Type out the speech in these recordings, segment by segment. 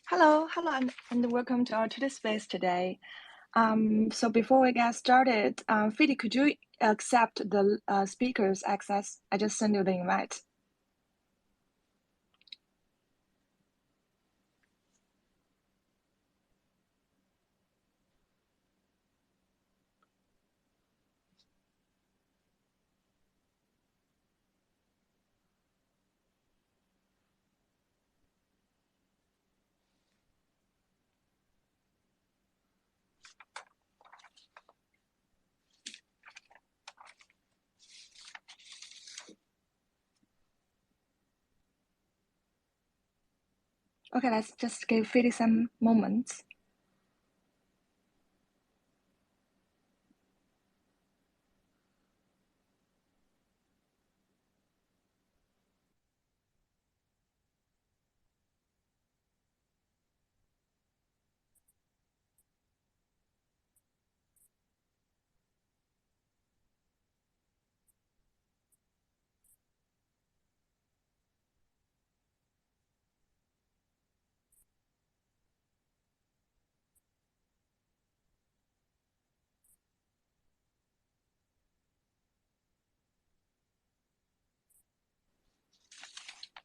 Hello, and welcome to our Twitter space today. So before we get started, Fiddy, could you accept the speaker's access? I just sent you the invite. Okay, let's just give Fiddy some moments.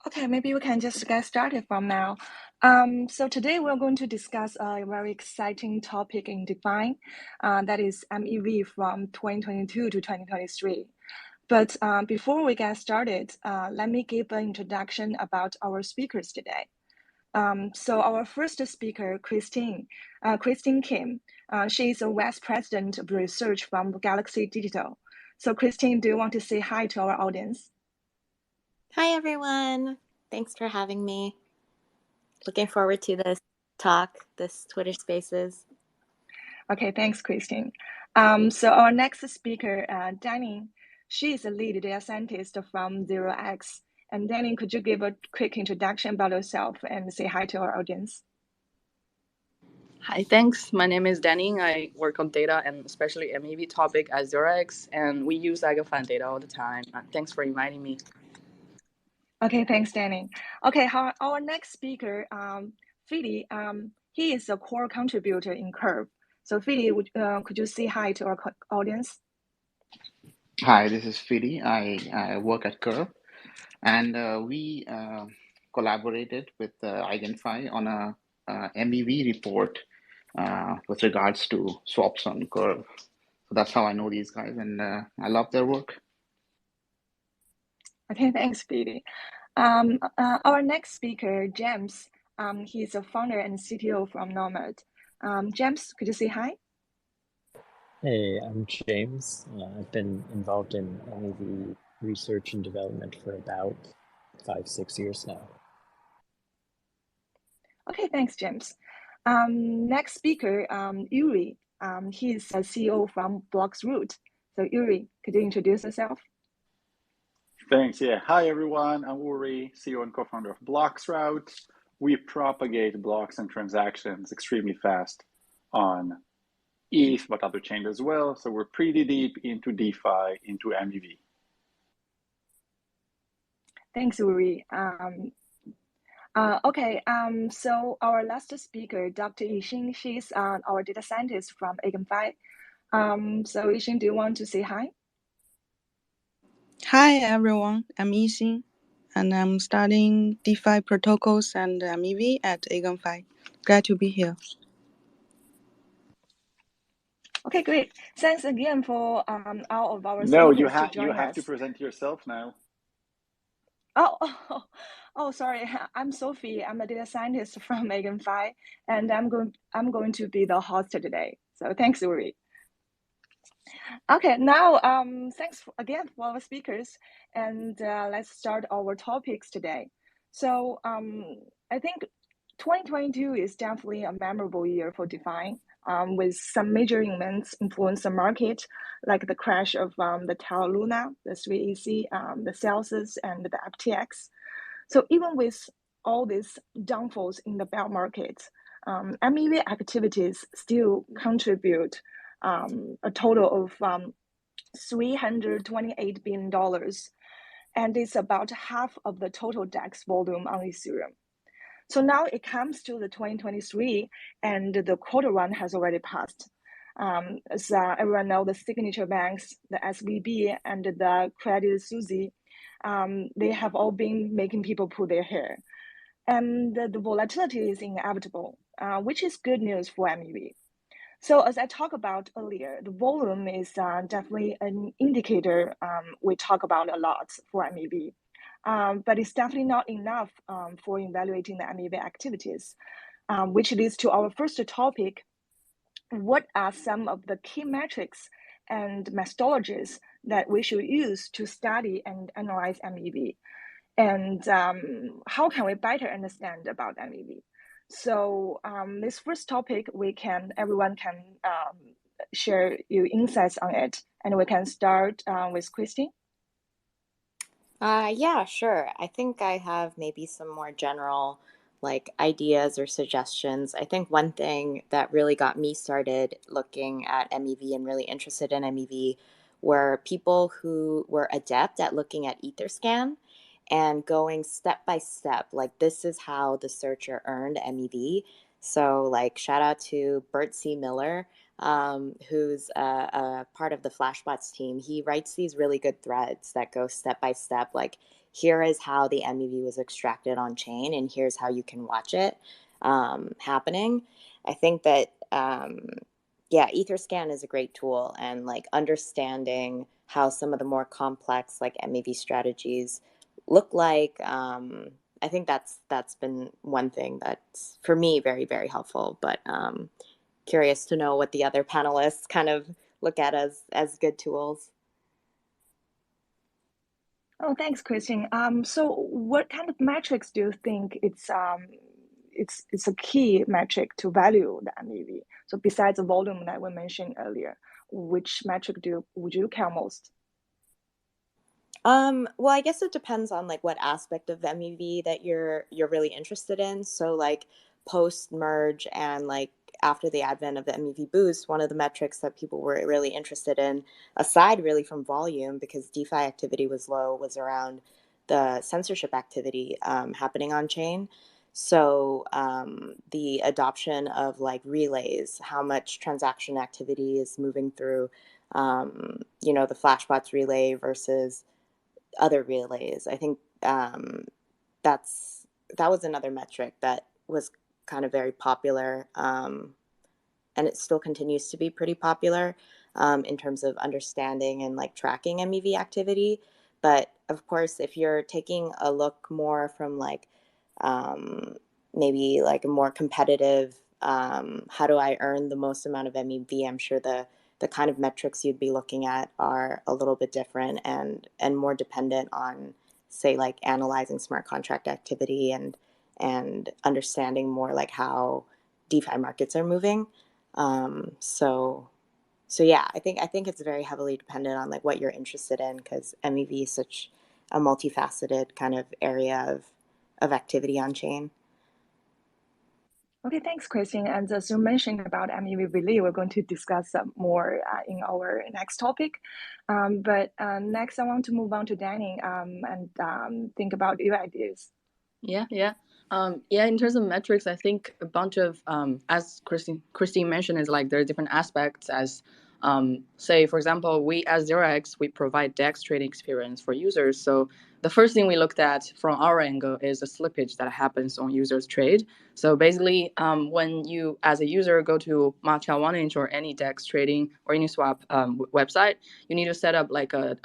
Okay, maybe we can just get started from now. So today we're going to discuss a very exciting topic in DeFi, that is MEV from 2022 to 2023. But before we get started, let me give an introduction about our speakers today. So our first speaker, Christine Kim, she is a Vice President of Research from Galaxy Digital. So Christine, do you want to say hi to our audience? Hi, everyone. Thanks for having me. Looking forward to this talk, this Twitter Spaces. Okay, thanks, Christine. So our next speaker, Danny, she is a lead data scientist from 0x. And Danny, could you give a quick introduction about yourself and say hi to our audience? Hi, thanks. My name is Danny. I work on data and especially MEV topic at 0x, and we use EigenPhi data all the time. Thanks for inviting me. Okay, thanks, Danny. Okay, our next speaker, Fiddy, he is a core contributor in Curve. So Fiddy, could you say hi to our audience? Hi, this is Fiddy. I work at Curve, and we collaborated with EigenPhi on a MEV report with regards to swaps on Curve. So that's how I know these guys, and I love their work. Okay, thanks, Fiddy. Our next speaker, James, he's a founder and CTO from Nomad. James, could you say hi? Hey, I'm James. I've been involved in MEV research and development for about 5-6 years now. Okay, thanks, James. Next speaker, Uri. He's a CEO from bloXroute. So Uri, could you introduce yourself? Thanks. Yeah. Hi, everyone. I'm Uri, CEO and co-founder of bloXroute. We propagate blocks and transactions extremely fast on ETH, but other chains as well. So we're pretty deep into DeFi, into MEV. Thanks, Uri. Okay, so our last speaker, Dr. Yixin, she's our data scientist from EigenPhi. So Yixin, do you want to say hi? Hi everyone, I'm Yixin, and I'm studying DeFi protocols and MEV at EigenPhi. Glad to be here. Okay, great. Thanks again for all of our No, speakers to join you have us. to present yourself now. Oh, sorry. I'm Sophie. I'm a data scientist from EigenPhi, and I'm going to be the host today. So thanks, Uri. Okay, now thanks again for our speakers, and let's start our topics today. So I think 2022 is definitely a memorable year for DeFi, with some major events influence the market, like the crash of the Terra Luna, the 3EC, the Celsius, and the FTX. So even with all these downfalls in the bear market, MEV activities still contribute a total of $328 billion, and it's about half of the total DEX volume on Ethereum. So now it comes to the 2023, and the quarter one has already passed. As everyone knows, the signature banks, the SVB and the Credit Suisse, they have all been making people pull their hair. And the volatility is inevitable, which is good news for MEV. So as I talked about earlier, the volume is definitely an indicator we talk about a lot for MEV. But it's definitely not enough for evaluating the MEV activities, which leads to our first topic. What are some of the key metrics and methodologies that we should use to study and analyze MEV? And how can we better understand about MEV? So this first topic, everyone can share your insights on it, and we can start with Christine. Yeah, sure. I think I have maybe some more general like ideas or suggestions. I think one thing that really got me started looking at MEV and really interested in MEV were people who were adept at looking at Etherscan and going step by step. Like, this is how the searcher earned MEV. So, like, shout out to Bert C. Miller, who's a part of the Flashbots team. He writes these really good threads that go step by step. Like, here is how the MEV was extracted on chain, and here's how you can watch it happening. I think that, yeah, Etherscan is a great tool, and like understanding how some of the more complex like MEV strategies look like. I think that's been one thing that's for me very, very helpful. But curious to know what the other panelists kind of look at as good tools. Oh, thanks, Christine. So what kind of metrics do you think it's a key metric to value the MEV? So besides the volume that we mentioned earlier, which metric would you care most? Well, I guess it depends on like what aspect of MEV that you're really interested in. So like post merge and like after the advent of the MEV boost, one of the metrics that people were really interested in, aside really from volume, because DeFi activity was low, was around the censorship activity happening on chain. So the adoption of like relays, how much transaction activity is moving through, the Flashbots relay versus other relays. I think that was another metric that was kind of very popular, and it still continues to be pretty popular in terms of understanding and like tracking MEV activity. But of course, if you're taking a look more from like maybe like a more competitive, how do I earn the most amount of MEV? I'm sure the kind of metrics you'd be looking at are a little bit different and more dependent on, say, like analyzing smart contract activity and understanding more like how DeFi markets are moving. So yeah, I think it's very heavily dependent on like what you're interested in, because MEV is such a multifaceted kind of area of activity on chain. Okay, thanks, Christine. And as you mentioned about MEV relay, we're going to discuss more in our next topic. But next, I want to move on to Danny and think about your ideas. Yeah. In terms of metrics, I think a bunch of as Christine mentioned, is like there are different aspects. As say, for example, we as 0x, we provide DEX trading experience for users. So the first thing we looked at from our angle is the slippage that happens on users' trade. So basically, when you as a user go to Matcha 1inch or any DEX trading or any swap website, you need to set up like a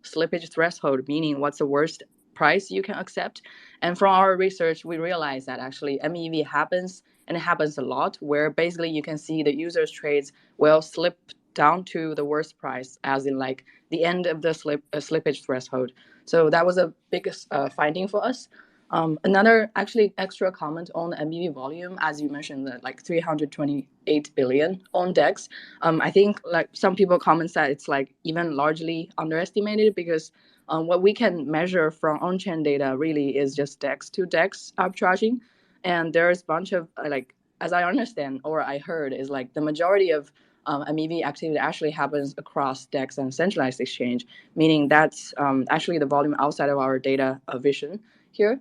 slippage threshold, meaning what's the worst price you can accept. And from our research, we realized that actually MEV happens, and it happens a lot, where basically you can see the user's trades will slip down to the worst price, as in like the end of the slippage threshold. So that was a biggest finding for us. Another actually extra comment on the MEV volume, as you mentioned, that like 328 billion on DEX. I think like some people comment that it's like even largely underestimated, because what we can measure from on-chain data really is just DEX to DEX arbitraging. And there's a bunch of like, as I understand or I heard, is like the majority of MEV activity actually happens across DEX and centralized exchange, meaning that's actually the volume outside of our data vision here.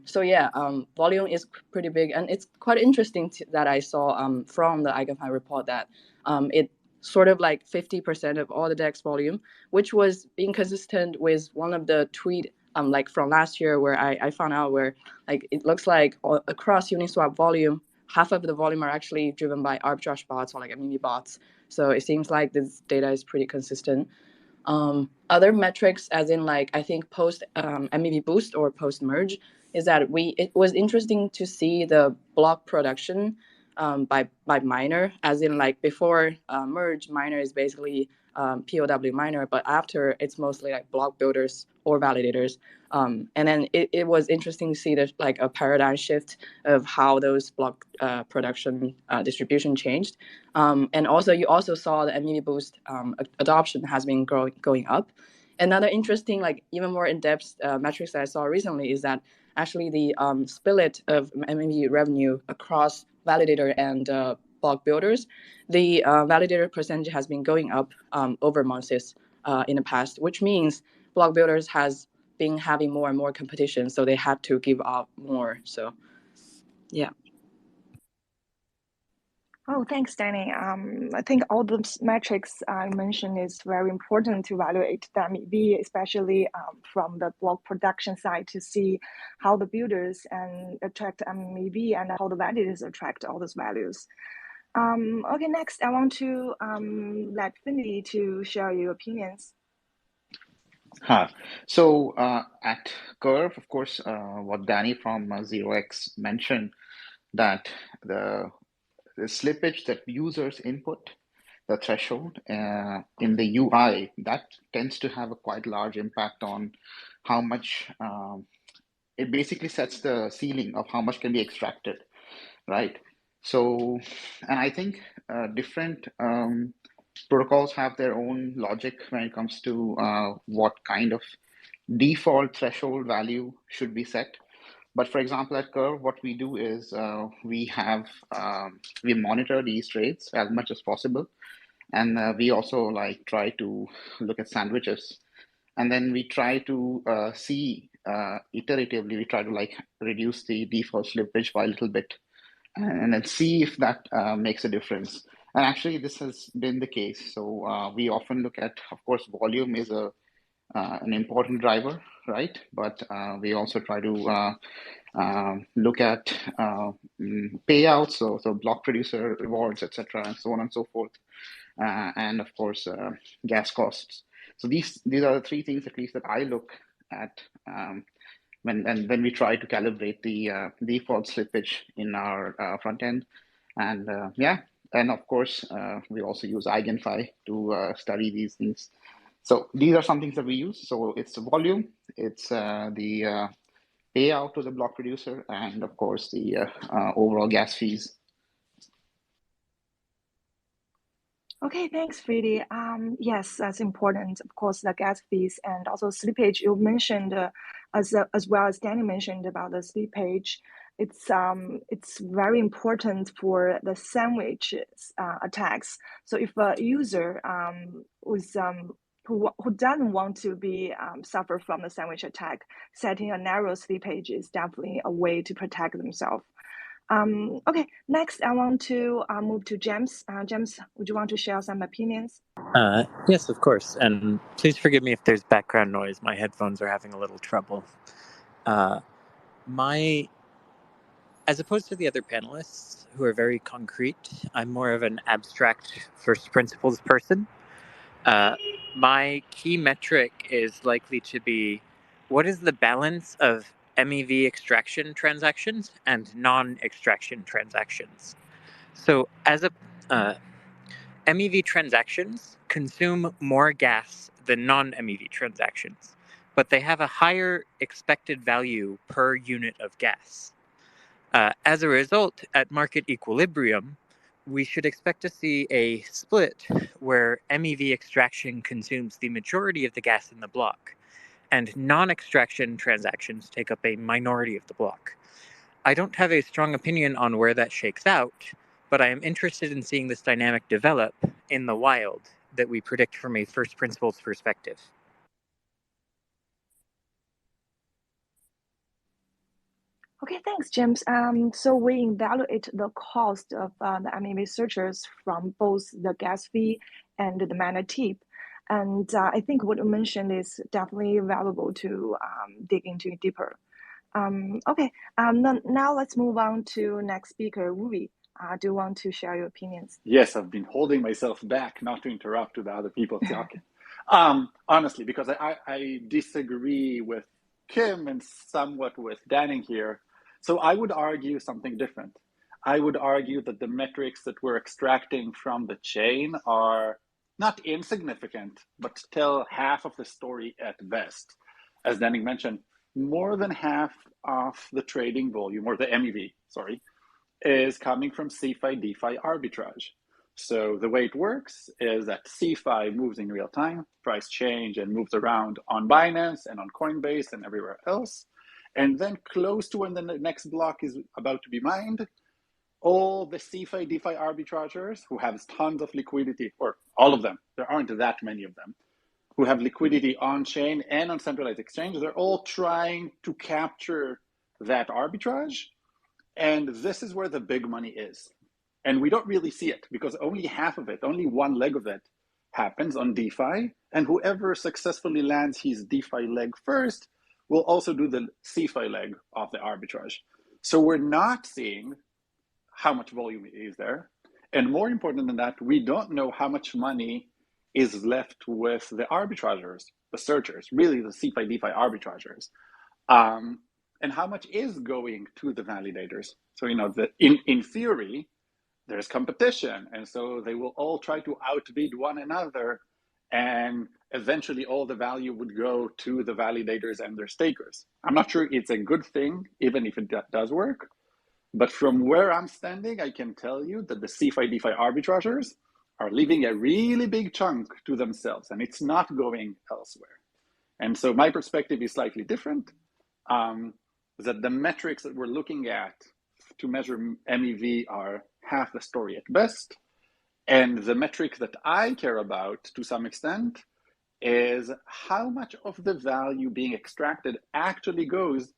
So yeah, volume is pretty big, and it's quite interesting that I saw from the EigenPhi report that it sort of like 50% of all the DEX volume, which was inconsistent with one of the tweet like from last year where I found out where like it looks like across Uniswap volume, half of the volume are actually driven by arbitrage bots or like MEV bots. So it seems like this data is pretty consistent. Other metrics, as in like I think post MEV boost or post merge, is that it was interesting to see the block production by miner, as in like before merge, miner is basically POW miner, but after it's mostly like block builders or validators. And then it was interesting to see that like a paradigm shift of how those block production distribution changed. And also you also saw the MEV boost adoption has been going up. Another interesting, like even more in-depth metrics that I saw recently is that actually the split of MEV revenue across validator and block builders, the validator percentage has been going up over months in the past, which means block builders has been having more and more competition, so they had to give up more. So, yeah. Oh, thanks, Danny. I think all those metrics I mentioned is very important to evaluate the MEV, especially from the block production side to see how the builders and attract MEV and how the validators attract all those values. Okay, next I want to let Fiddy to share your opinions. So at Curve, of course, what Danny from 0x mentioned, that the slippage that users input, the threshold in the UI, that tends to have a quite large impact on how much, it basically sets the ceiling of how much can be extracted, right? So, and I think different protocols have their own logic when it comes to what kind of default threshold value should be set. But for example, at Curve, what we do is we monitor these trades as much as possible, and we also like try to look at sandwiches, and then we try to see iteratively. We try to like reduce the default slippage by a little bit, and then see if that makes a difference. And actually, this has been the case. So we often look at, of course, volume is an important driver, right? But we also try to look at payouts, so block producer rewards, etc., and so on and so forth, and of course gas costs. So these are the three things at least that I look at when we try to calibrate the default slippage in our front end, and and of course we also use EigenPhi to study these things. So these are some things that we use. So it's the volume, it's the payout to the block producer, and of course the overall gas fees. Okay, thanks, Fiddy. Yes, that's important. Of course, the gas fees and also slippage you mentioned, as well as Danny mentioned about the slippage. It's very important for the sandwich attacks. So if a user who doesn't want to be suffer from the sandwich attack, setting a narrow slippage is definitely a way to protect themselves. Okay, next I want to move to James. James, would you want to share some opinions? Yes, of course. And please forgive me if there's background noise. My headphones are having a little trouble. As opposed to the other panelists who are very concrete, I'm more of an abstract first principles person. My key metric is likely to be what is the balance of MEV extraction transactions and non-extraction transactions. So as MEV transactions consume more gas than non-MEV transactions, but they have a higher expected value per unit of gas. As a result, at market equilibrium, we should expect to see a split where MEV extraction consumes the majority of the gas in the block, and non-extraction transactions take up a minority of the block. I don't have a strong opinion on where that shakes out, but I am interested in seeing this dynamic develop in the wild that we predict from a first principles perspective. Okay, thanks, James. So we evaluate the cost of the MEV searchers from both the gas fee and the mana tip. And I think what you mentioned is definitely valuable to dig into deeper. Okay, now let's move on to next speaker, Uri. Do you want to share your opinions? Yes, I've been holding myself back not to interrupt with the other people talking. Honestly, because I disagree with Kim and somewhat with Danning here. So I would argue something different. I would argue that the metrics that we're extracting from the chain are not insignificant, but tell half of the story at best. As Danning mentioned, more than half of the trading volume, or the MEV, sorry, is coming from CeFi DeFi arbitrage. So the way it works is that CeFi moves in real time, price change and moves around on Binance and on Coinbase and everywhere else. And then close to when the next block is about to be mined, all the CeFi DeFi arbitragers who have tons of liquidity, or all of them, there aren't that many of them, who have liquidity on chain and on centralized exchanges, they're all trying to capture that arbitrage. And this is where the big money is. And we don't really see it because only half of it, only one leg of it happens on DeFi. And whoever successfully lands his DeFi leg first will also do the CeFi leg of the arbitrage. So we're not seeing how much volume is there. And more important than that, we don't know how much money is left with the arbitragers, the searchers, really the CeFi DeFi arbitragers. And how much is going to the validators. So, in theory, there's competition. And so they will all try to outbid one another. And eventually all the value would go to the validators and their stakers. I'm not sure it's a good thing, even if it does work. But from where I'm standing, I can tell you that the CeFi DeFi arbitragers are leaving a really big chunk to themselves, and it's not going elsewhere. And so my perspective is slightly different. That the metrics that we're looking at to measure MEV are half the story at best. And the metric that I care about to some extent is how much of the value being extracted actually goes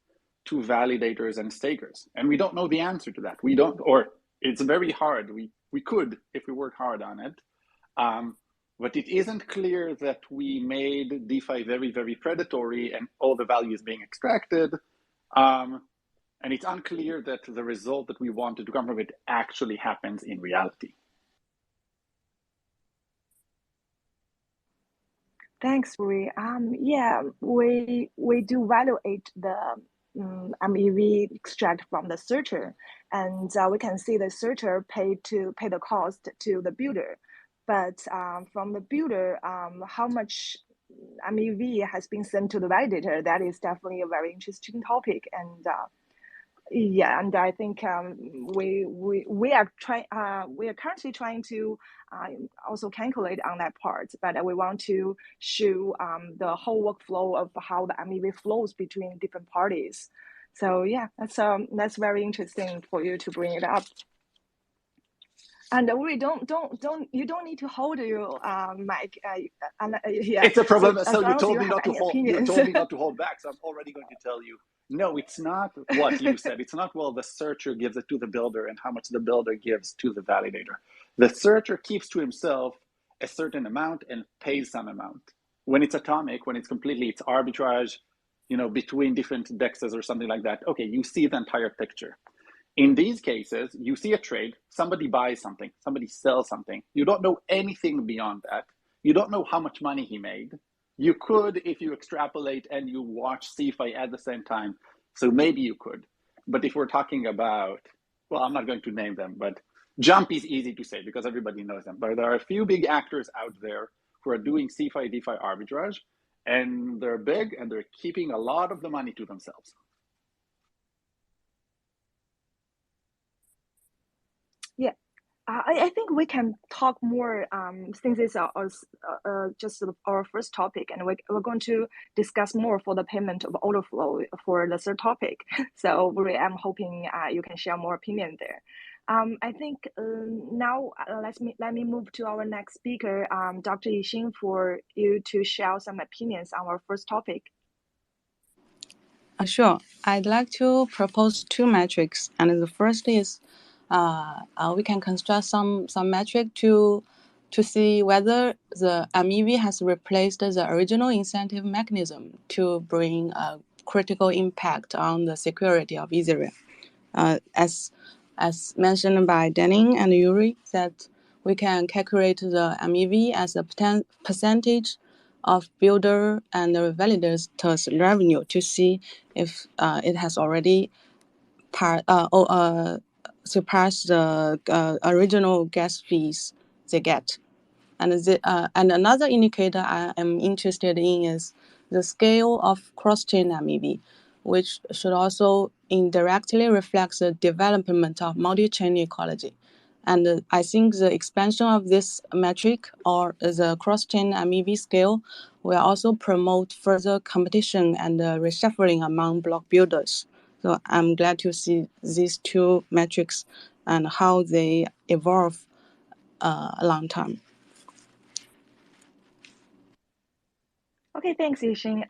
to validators and stakers. And we don't know the answer to that. We don't, or it's very hard. We could if we work hard on it. But it isn't clear that we made DeFi very, very predatory and all the value is being extracted. And it's unclear that the result that we wanted to come from it actually happens in reality. Thanks, Uri. Yeah, we do evaluate the MEV extract from the searcher, and we can see the searcher pay the cost to the builder, but from the builder, how much MEV has been sent to the validator, that is definitely a very interesting topic. And yeah, and I think we are currently trying to also calculate on that part, but we want to show the whole workflow of how the MEV flows between different parties. So yeah, that's very interesting for you to bring it up. And we don't need to hold your mic. Yeah. It's a problem. So you told me not to hold. You told me not to hold back. So I'm already going to tell you. No, it's not what you said. It's not, well, the searcher gives it to the builder and how much the builder gives to the validator. The searcher keeps to himself a certain amount and pays some amount. When it's atomic, when it's arbitrage, between different dexes or something like that. Okay, you see the entire picture. In these cases, you see a trade, somebody buys something, somebody sells something. You don't know anything beyond that. You don't know how much money he made. You could if you extrapolate and you watch CeFi at the same time. So maybe you could. But if we're talking about, well, I'm not going to name them, but Jump is easy to say because everybody knows them. But there are a few big actors out there who are doing CeFi DeFi arbitrage, and they're big and they're keeping a lot of the money to themselves. Yeah, I think we can talk more since it's just sort of our first topic, and we're going to discuss more for the payment of order flow for the third topic. So I'm hoping you can share more opinion there. I think now let me move to our next speaker, Dr. Yixin, for you to share some opinions on our first topic. Sure. I'd like to propose two metrics, and the first is we can construct some metric to see whether the MEV has replaced the original incentive mechanism to bring a critical impact on the security of Ethereum. As mentioned by Denning and Uri, that we can calculate the MEV as a percentage of builder and the validator's revenue to see if it has already surpassed the original gas fees they get. And another indicator I am interested in is the scale of cross-chain MEV, which should also indirectly reflect the development of multi-chain ecology. And I think the expansion of this metric or the cross-chain MEV scale will also promote further competition and reshuffling among block builders. So I'm glad to see these two metrics and how they evolve a long time. Okay, thanks, Yixin.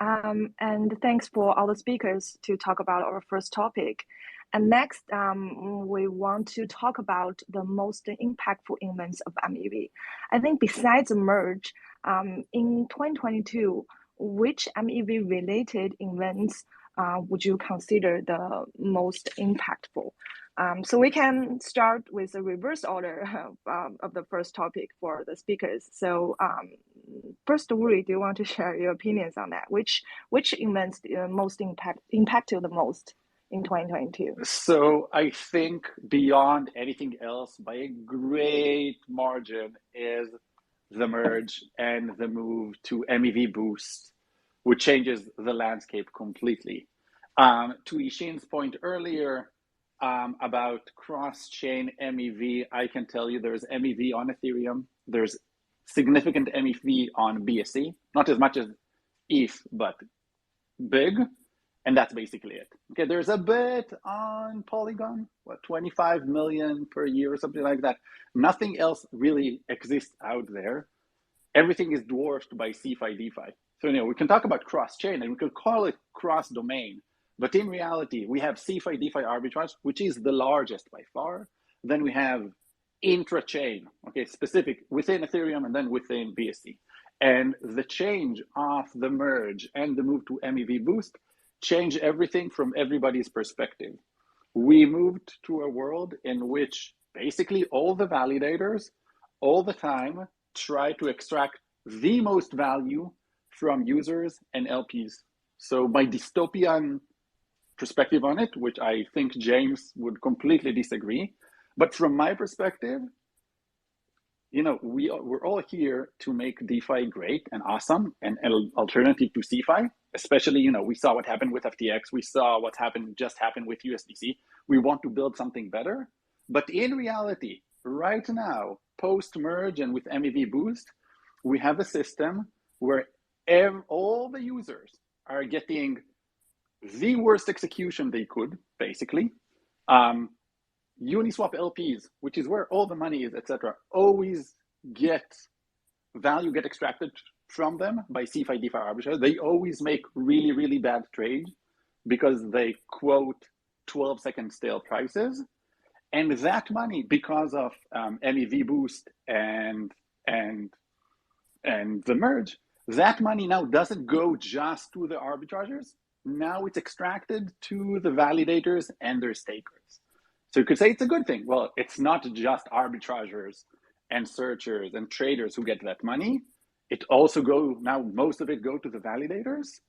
And thanks for all the speakers to talk about our first topic. And next, we want to talk about the most impactful events of MEV. I think besides the merge, in 2022, which MEV-related events would you consider the most impactful? So we can start with a reverse order of the first topic for the speakers. So first, Uri, do you want to share your opinions on that? Which events most impacted the most in 2022? So I think beyond anything else, by a great margin, is the merge and the move to MEV Boost, which changes the landscape completely. To Yixin's point earlier about cross-chain MEV, I can tell you there's MEV on Ethereum. There's significant MEV on BSC, not as much as ETH, but big. And that's basically it. Okay, there's a bit on Polygon, 25 million per year or something like that. Nothing else really exists out there. Everything is dwarfed by CeFi DeFi. So we can talk about cross-chain and we could call it cross-domain, but in reality, we have CeFi DeFi arbitrage, which is the largest by far. Then we have intra-chain, okay, specific within Ethereum and then within BSC. And the change of the merge and the move to MEV Boost change everything from everybody's perspective. We moved to a world in which basically all the validators all the time try to extract the most value from users and LPs. So my dystopian perspective on it, which I think James would completely disagree, but from my perspective, we're all here to make DeFi great and awesome and an alternative to CeFi. Especially, we saw what happened with FTX. We saw what just happened with USDC. We want to build something better. But in reality, right now, post-merge and with MEV Boost, we have a system where all the users are getting the worst execution they could, basically. Uniswap LPs, which is where all the money is, etc., always get extracted from them by CeFi DeFi arbitrage. They always make really, really bad trades because they quote 12-second stale prices. And that money, because of MEV Boost and the merge, that money now doesn't go just to the arbitragers. Now it's extracted to the validators and their stakers. So you could say it's a good thing. Well, it's not just arbitragers and searchers and traders who get that money. It also most of it go to the validators.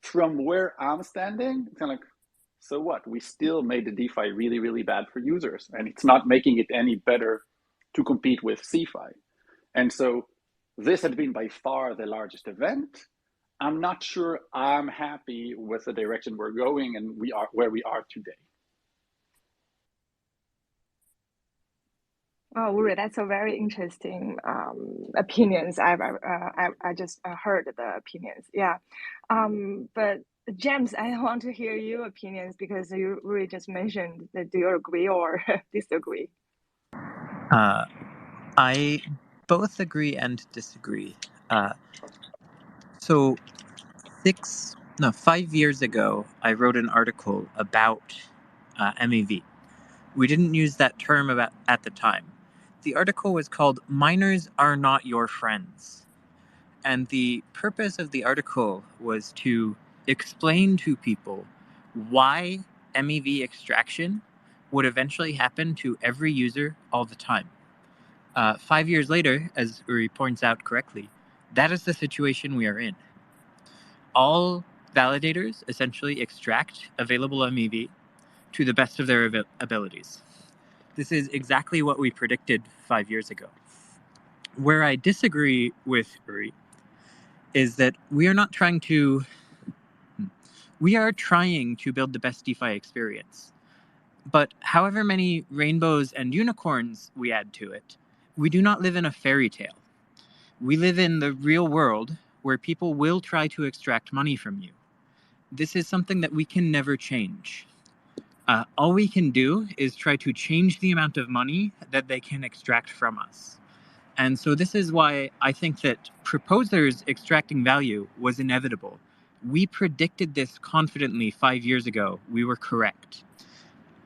From where I'm standing, it's kind of like, so what? We still made the DeFi really, really bad for users, and it's not making it any better to compete with CeFi. And so this had been by far the largest event. I'm not sure I'm happy with the direction we're going and where we are today. Oh, Uri, that's a very interesting opinions. I just heard the opinions. Yeah, but James, I want to hear your opinions because you really just mentioned that. Do you agree or disagree? I both agree and disagree. So 6 No, 5 years ago, I wrote an article about MEV. We didn't use that term at the time. The article was called "Miners Are Not Your Friends." And the purpose of the article was to explain to people why MEV extraction would eventually happen to every user all the time. 5 years later, as Uri points out correctly, that is the situation we are in. All validators essentially extract available MEV to the best of their abilities. This is exactly what we predicted 5 years ago. Where I disagree with Uri is that we are trying to build the best DeFi experience. But however many rainbows and unicorns we add to it, we do not live in a fairy tale. We live in the real world where people will try to extract money from you. This is something that we can never change. All we can do is try to change the amount of money that they can extract from us. And so this is why I think that proposers extracting value was inevitable. We predicted this confidently 5 years ago. We were correct.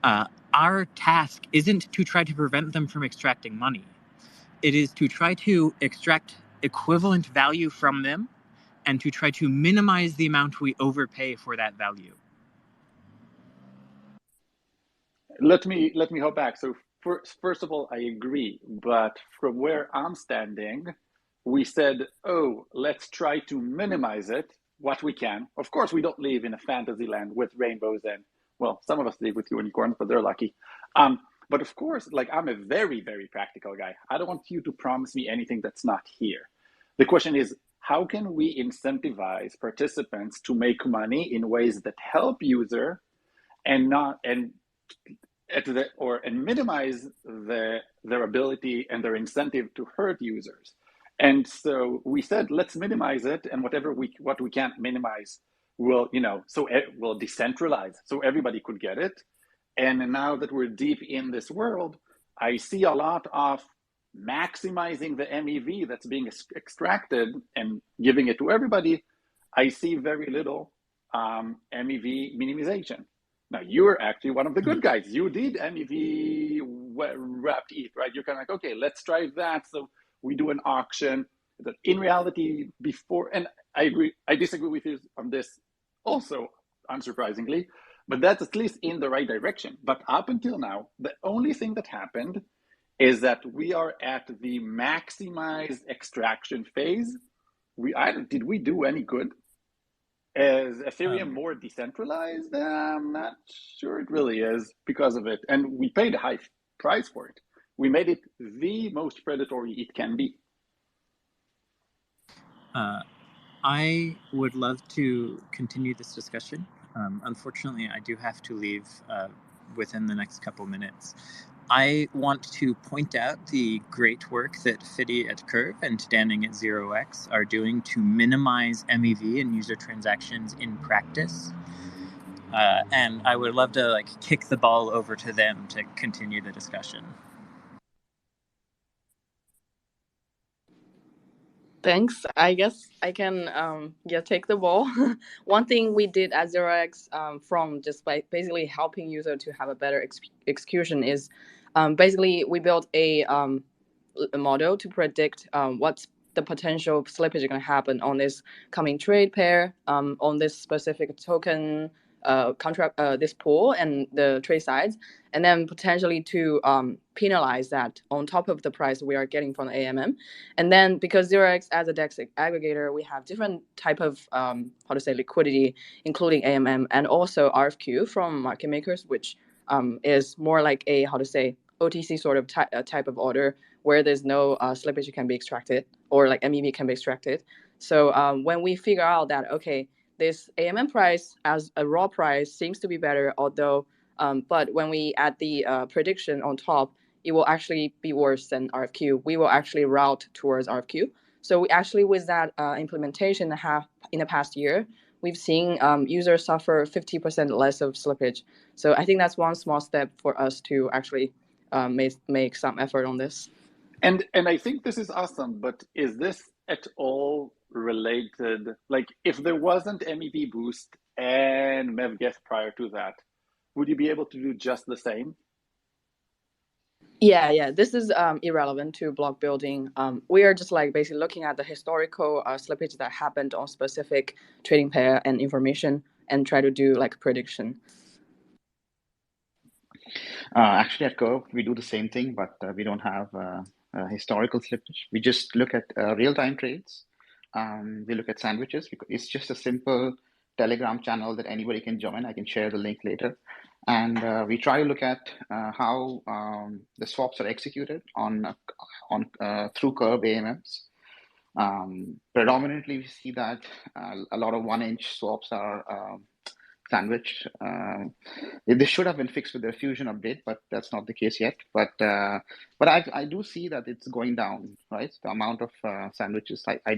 Our task isn't to try to prevent them from extracting money. It is to try to extract equivalent value from them and to try to minimize the amount we overpay for that value. Let me hop back. So first of all, I agree. But from where I'm standing, we said, oh, let's try to minimize it what we can. Of course, we don't live in a fantasy land with rainbows and, well, some of us live with unicorns, but they're lucky. But of course, like, I'm a very, very practical guy. I don't want you to promise me anything that's not here. The question is, how can we incentivize participants to make money in ways that help user and minimize their ability and their incentive to hurt users? And so we said, let's minimize it, and what we can't minimize, we'll decentralize so everybody could get it. And now that we're deep in this world, I see a lot of maximizing the MEV that's being extracted and giving it to everybody. I see very little MEV minimization. Now, you're actually one of the good guys. You did MEV wrapped ETH, right? You're kind of like, okay, let's try that. So we do an auction. That in reality, before, and I agree, I disagree with you on this also, unsurprisingly, but that's at least in the right direction. But up until now, the only thing that happened is that we are at the maximized extraction phase. Did we do any good? Is Ethereum more decentralized? I'm not sure it really is because of it. And we paid a high price for it. We made it the most predatory it can be. I would love to continue this discussion. Unfortunately, I do have to leave within the next couple minutes. I want to point out the great work that Fiddy at Curve and Standing at 0x are doing to minimize MEV and user transactions in practice. And I would love to kick the ball over to them to continue the discussion. Thanks. I guess I can take the ball. One thing we did at 0x from just by basically helping user to have a better execution is basically we built a model to predict what's the potential slippage going to happen on this coming trade pair, on this specific token contract, this pool and the trade sides, and then potentially to penalize that on top of the price we are getting from the AMM. And then because 0x as a DEX aggregator, we have different type of liquidity, including AMM and also RFQ from market makers, which is more like a OTC sort of type of order where there's no slippage can be extracted or like MEV can be extracted. So when we figure out that, okay, this AMM price as a raw price seems to be better, although, but when we add the prediction on top, it will actually be worse than RFQ. We will actually route towards RFQ. So we actually, with that implementation in the past year, we've seen users suffer 50% less of slippage. So I think that's one small step for us to actually make some effort on this. And I think this is awesome, but is this at all related, like if there wasn't MEV boost and MEV get prior to that, would you be able to do just the same? Yeah. This is irrelevant to block building. We are just like basically looking at the historical slippage that happened on specific trading pair and information and try to do like prediction. Actually, at Curve, we do the same thing, but we don't have historical slippage. We just look at real-time trades. We look at sandwiches because it's just a simple Telegram channel that anybody can join. I can share the link later. And we try to look at how the swaps are executed on through Curve AMMs. Predominantly, we see that a lot of 1-inch swaps are sandwiched. This should have been fixed with the Fusion update, but that's not the case yet. But I do see that it's going down, right? The amount of sandwiches I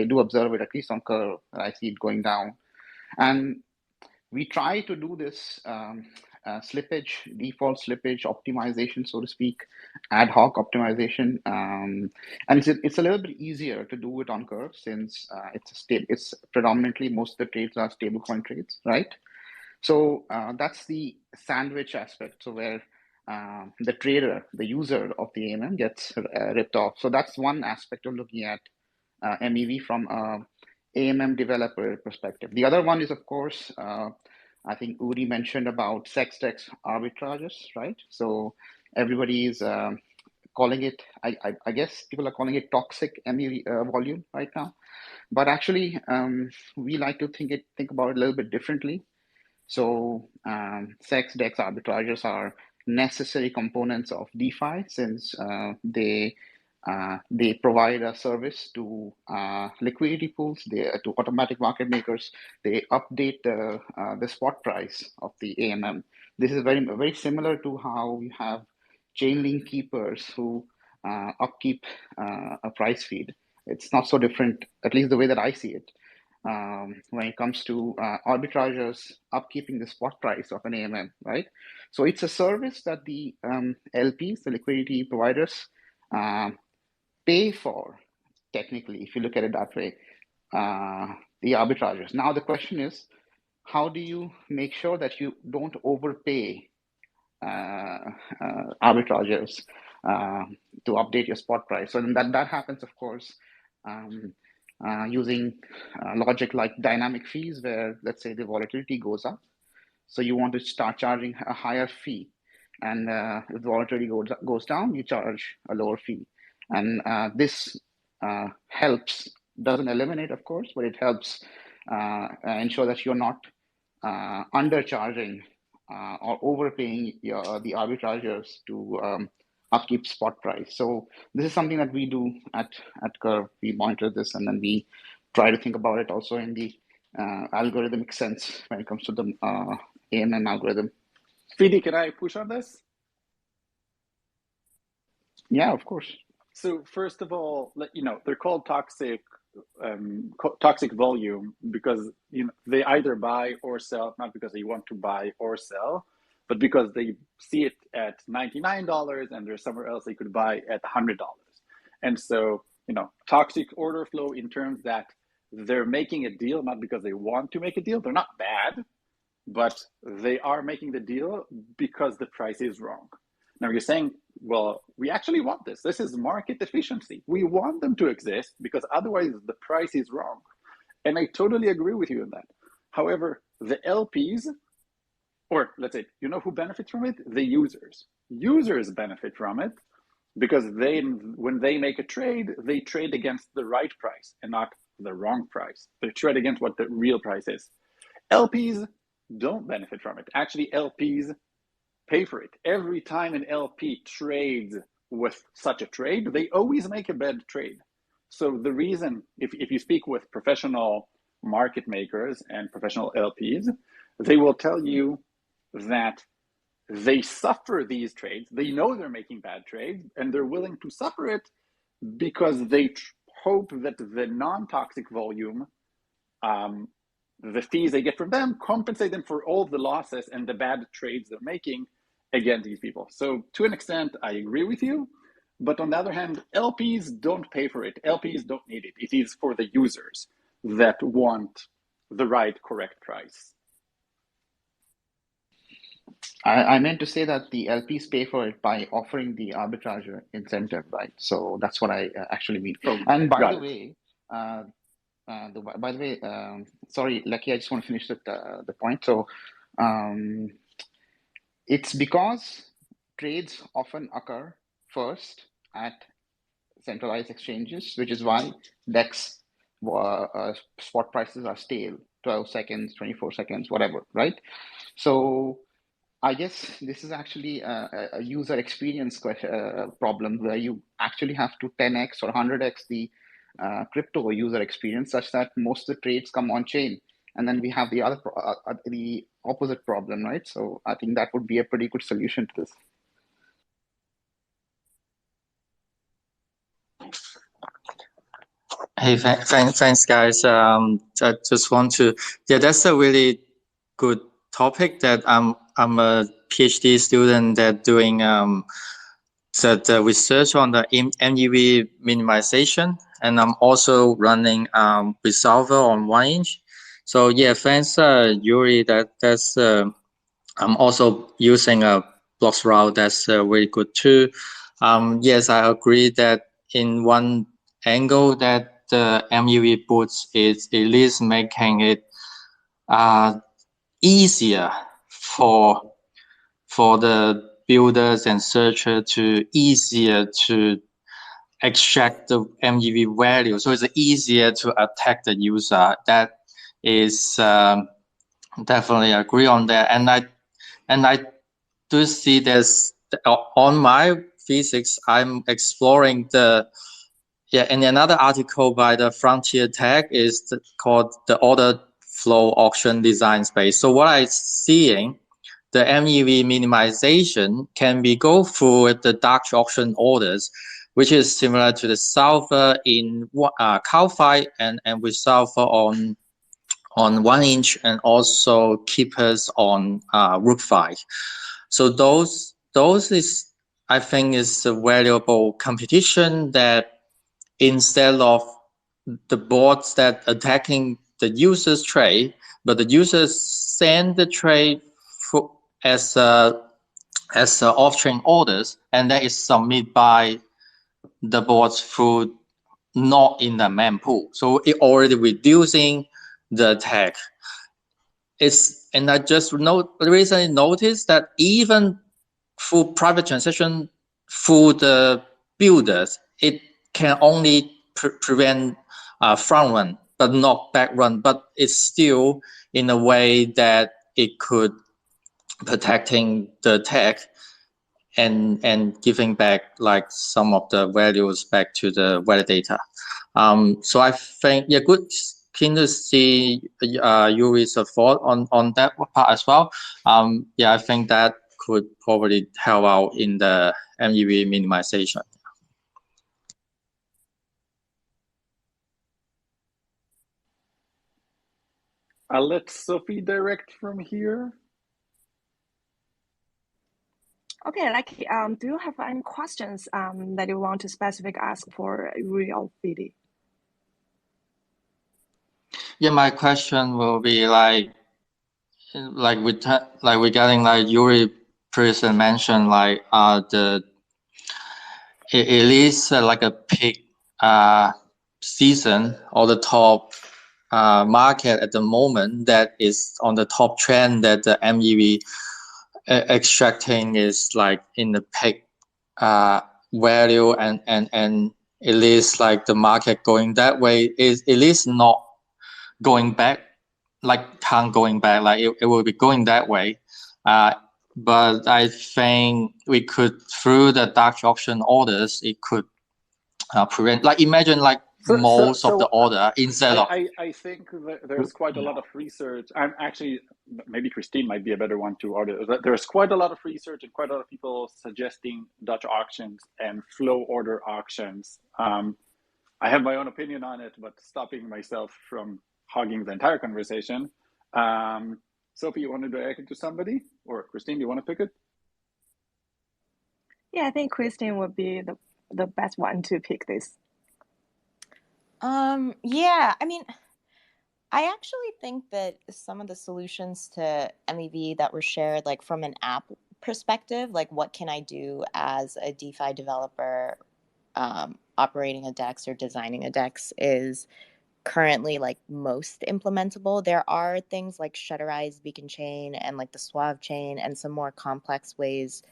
do observe it, at least on Curve. I see it going down, and we try to do this slippage, default slippage optimization, so to speak, ad hoc optimization, and it's a little bit easier to do it on Curve since it's predominantly most of the trades are stablecoin trades, right? So that's the sandwich aspect, so where the trader, the user of the AMM gets ripped off. So that's one aspect of looking at MEV from AMM developer perspective. The other one is, of course, I think Uri mentioned about SexDex arbitrages, right? So everybody is calling it, I guess people are calling it toxic MEV volume right now. But actually, we like to think about it a little bit differently. So SexDex arbitrages are necessary components of DeFi since they provide a service to liquidity pools, to automatic market makers. They update the spot price of the AMM. This is very, very similar to how we have Chainlink keepers who upkeep a price feed. It's not so different, at least the way that I see it. When it comes to arbitrageurs upkeeping the spot price of an AMM, right? So it's a service that the LPs, the liquidity providers, pay for, technically, if you look at it that way, the arbitrageurs. Now the question is, how do you make sure that you don't overpay arbitrageurs to update your spot price? So then that happens, of course, using logic like dynamic fees, where let's say the volatility goes up, so you want to start charging a higher fee, and if the volatility goes down, you charge a lower fee, and this helps, doesn't eliminate, of course, but it helps ensure that you're not undercharging or overpaying the arbitrageurs to upkeep spot price. So this is something that we do at Curve. We monitor this, and then we try to think about it also in the algorithmic sense when it comes to the AMM algorithm. Fiddy, can I push on this? Yeah, of course. So first of all, they're called toxic volume because they either buy or sell, not because they want to buy or sell, but because they see it at $99 and there's somewhere else they could buy at $100. And so, toxic order flow in terms that they're making a deal, not because they want to make a deal. They're not bad, but they are making the deal because the price is wrong. Now you're saying, well, we actually want this. This is market efficiency. We want them to exist because otherwise the price is wrong. And I totally agree with you on that. However, the LPs, or let's say, who benefits from it? The users. Users benefit from it because when they make a trade, they trade against the right price and not the wrong price. They trade against what the real price is. LPs don't benefit from it. Actually, LPs pay for it. Every time an LP trades with such a trade, they always make a bad trade. So the reason, if you speak with professional market makers and professional LPs, they will tell you that they suffer these trades. They know they're making bad trades, and they're willing to suffer it because they hope that the non-toxic volume, the fees they get from them, compensate them for all the losses and the bad trades they're making against these people. So to an extent, I agree with you, But on the other hand, LPs don't pay for it. LPs don't need it. It is for the users that want the right, correct price. I meant to say that the LPs pay for it by offering the arbitrage incentive, right? So that's what I actually mean. Oh, And by got the it. way, sorry, Lucky, I just want to finish the point. So it's because trades often occur first at centralized exchanges, which is why DEX spot prices are stale, 12 seconds, 24 seconds, whatever, right? So I guess this is actually a user experience problem where you actually have to 10x or 100x the crypto user experience such that most of the trades come on chain. And then we have the the opposite problem, right? So I think that would be a pretty good solution to this. Hey, thanks, guys. I just want to, that's a really good topic that I'm a PhD student that doing the research on the MEV minimization, and I'm also running resolver on 1inch. So yeah, thanks, Uri. That's I'm also using a bloXroute. That's very good too. Yes, I agree that in one angle that the MEV boots is at least making it easier for the builders and searcher to extract the MEV value. So it's easier to attack the user. That is definitely agree on that. And I do see this on my physics. I'm exploring in another article by the Frontier Tech is called the order flow auction design space. So what I'm seeing, the MEV minimization can be go through the dark auction orders, which is similar to the sulfur in Curve.fi and with sulfur on 1inch, and also keepers on Rook5. So those is, I think, is a valuable competition that instead of the bots that attacking the user's trade, but the users send the trade as off-chain orders, and that is submitted by the bots through not in the mempool. So it already reducing the attack. And I just recently noticed that even through private transaction through the builders, it can only prevent front run, but not back run. But it's still in a way that it could protecting the tech and giving back like some of the values back to the validator. So I think, yeah, good. Keen to see Yuri's thought on that part as well. Yeah, I think that could probably help out in the MEV minimization. I'll let Sophie direct from here. Okay, Lucky, do you have any questions that you want to specifically ask for Uri or Fiddy? Yeah, my question will be like regarding like Uri previously mentioned, like it is like a peak season or the top market at the moment that is on the top trend that the MEV extracting is like in the peak value, and it is like the market going that way, is it is not going back, like can't going back, like it will be going that way. But I think we could, through the dark auction orders, it could prevent, like imagine like most of the order instead of. I think that there's quite a lot of research. I'm actually, maybe Christine might be a better one to order. There's quite a lot of research and quite a lot of people suggesting Dutch auctions and flow order auctions. I have my own opinion on it, but stopping myself from hogging the entire conversation. Sophie, you want to direct it to somebody? Or Christine, do you want to pick it? Yeah, I think Christine would be the the best one to pick this? Yeah, I mean, I actually think that some of the solutions to MEV that were shared, like from an app perspective, like what can I do as a DeFi developer operating a DEX or designing a DEX, is currently like most implementable. There are things like shutterized beacon chain and like the Suave chain and some more complex ways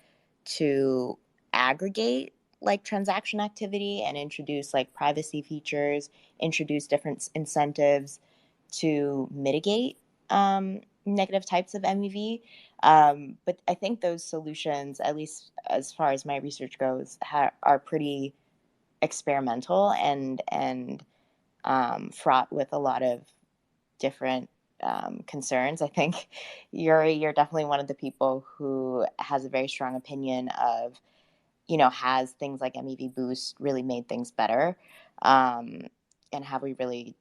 to aggregate like transaction activity and introduce like privacy features, introduce different incentives to mitigate negative types of MEV. But I think those solutions, at least as far as my research goes, are pretty experimental and fraught with a lot of different concerns. I think Uri, you're definitely one of the people who has a very strong opinion of, has things like MEV Boost really made things better? And have we really,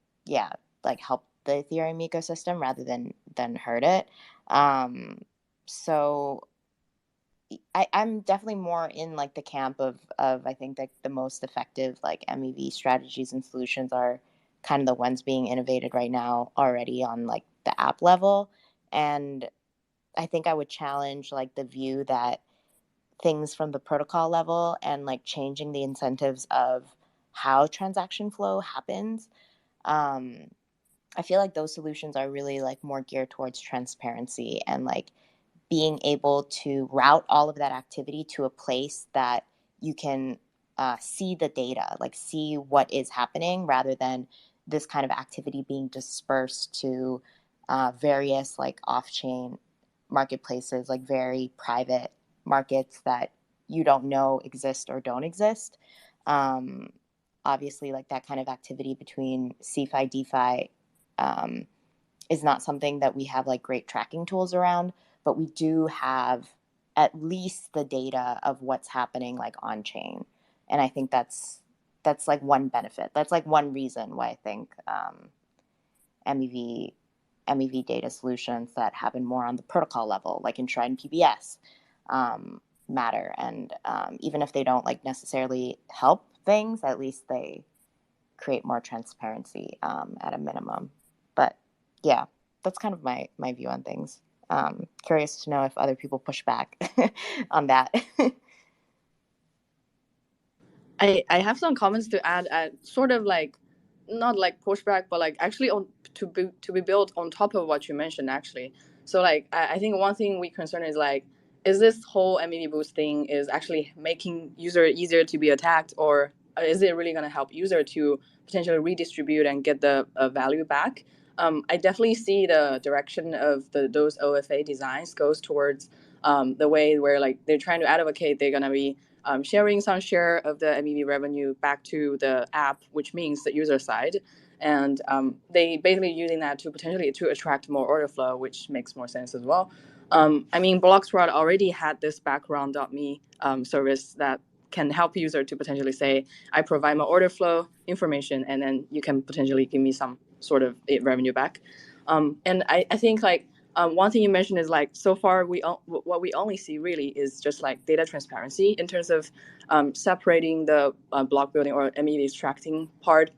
like helped the Ethereum ecosystem rather than hurt it? So I'm definitely more in like the camp of I think that the most effective like MEV strategies and solutions are kind of the ones being innovated right now already on like the app level. And I think I would challenge like the view that things from the protocol level and like changing the incentives of how transaction flow happens. I feel like those solutions are really like more geared towards transparency and like being able to route all of that activity to a place that you can see the data, like see what is happening, rather than this kind of activity being dispersed to various like off-chain marketplaces, like very private markets that you don't know exist or don't exist. Obviously, like that kind of activity between CeFi, DeFi is not something that we have like great tracking tools around, but we do have at least the data of what's happening like on chain. And I think that's like one benefit. That's like one reason why I think MEV data solutions that happen more on the protocol level, like Enshrined PBS, matter. And even if they don't like necessarily help things, at least they create more transparency at a minimum. But yeah, that's kind of my view on things. Curious to know if other people push back on that. I have some comments to add at sort of like not like pushback, but like actually on to be built on top of what you mentioned actually. So like I think one thing we concern is like, is this whole MEV boost thing is actually making user easier to be attacked, or is it really going to help user to potentially redistribute and get the value back? I definitely see the direction of those OFA designs goes towards the way where like they're trying to advocate they're going to be sharing some share of the MEV revenue back to the app, which means the user side. And they basically using that to potentially to attract more order flow, which makes more sense as well. I mean, bloXroute already had this background.me service that can help user to potentially say, I provide my order flow information, and then you can potentially give me some sort of revenue back. And I think like one thing you mentioned is like so far what we only see really is just like data transparency in terms of separating the block building or MEV extracting part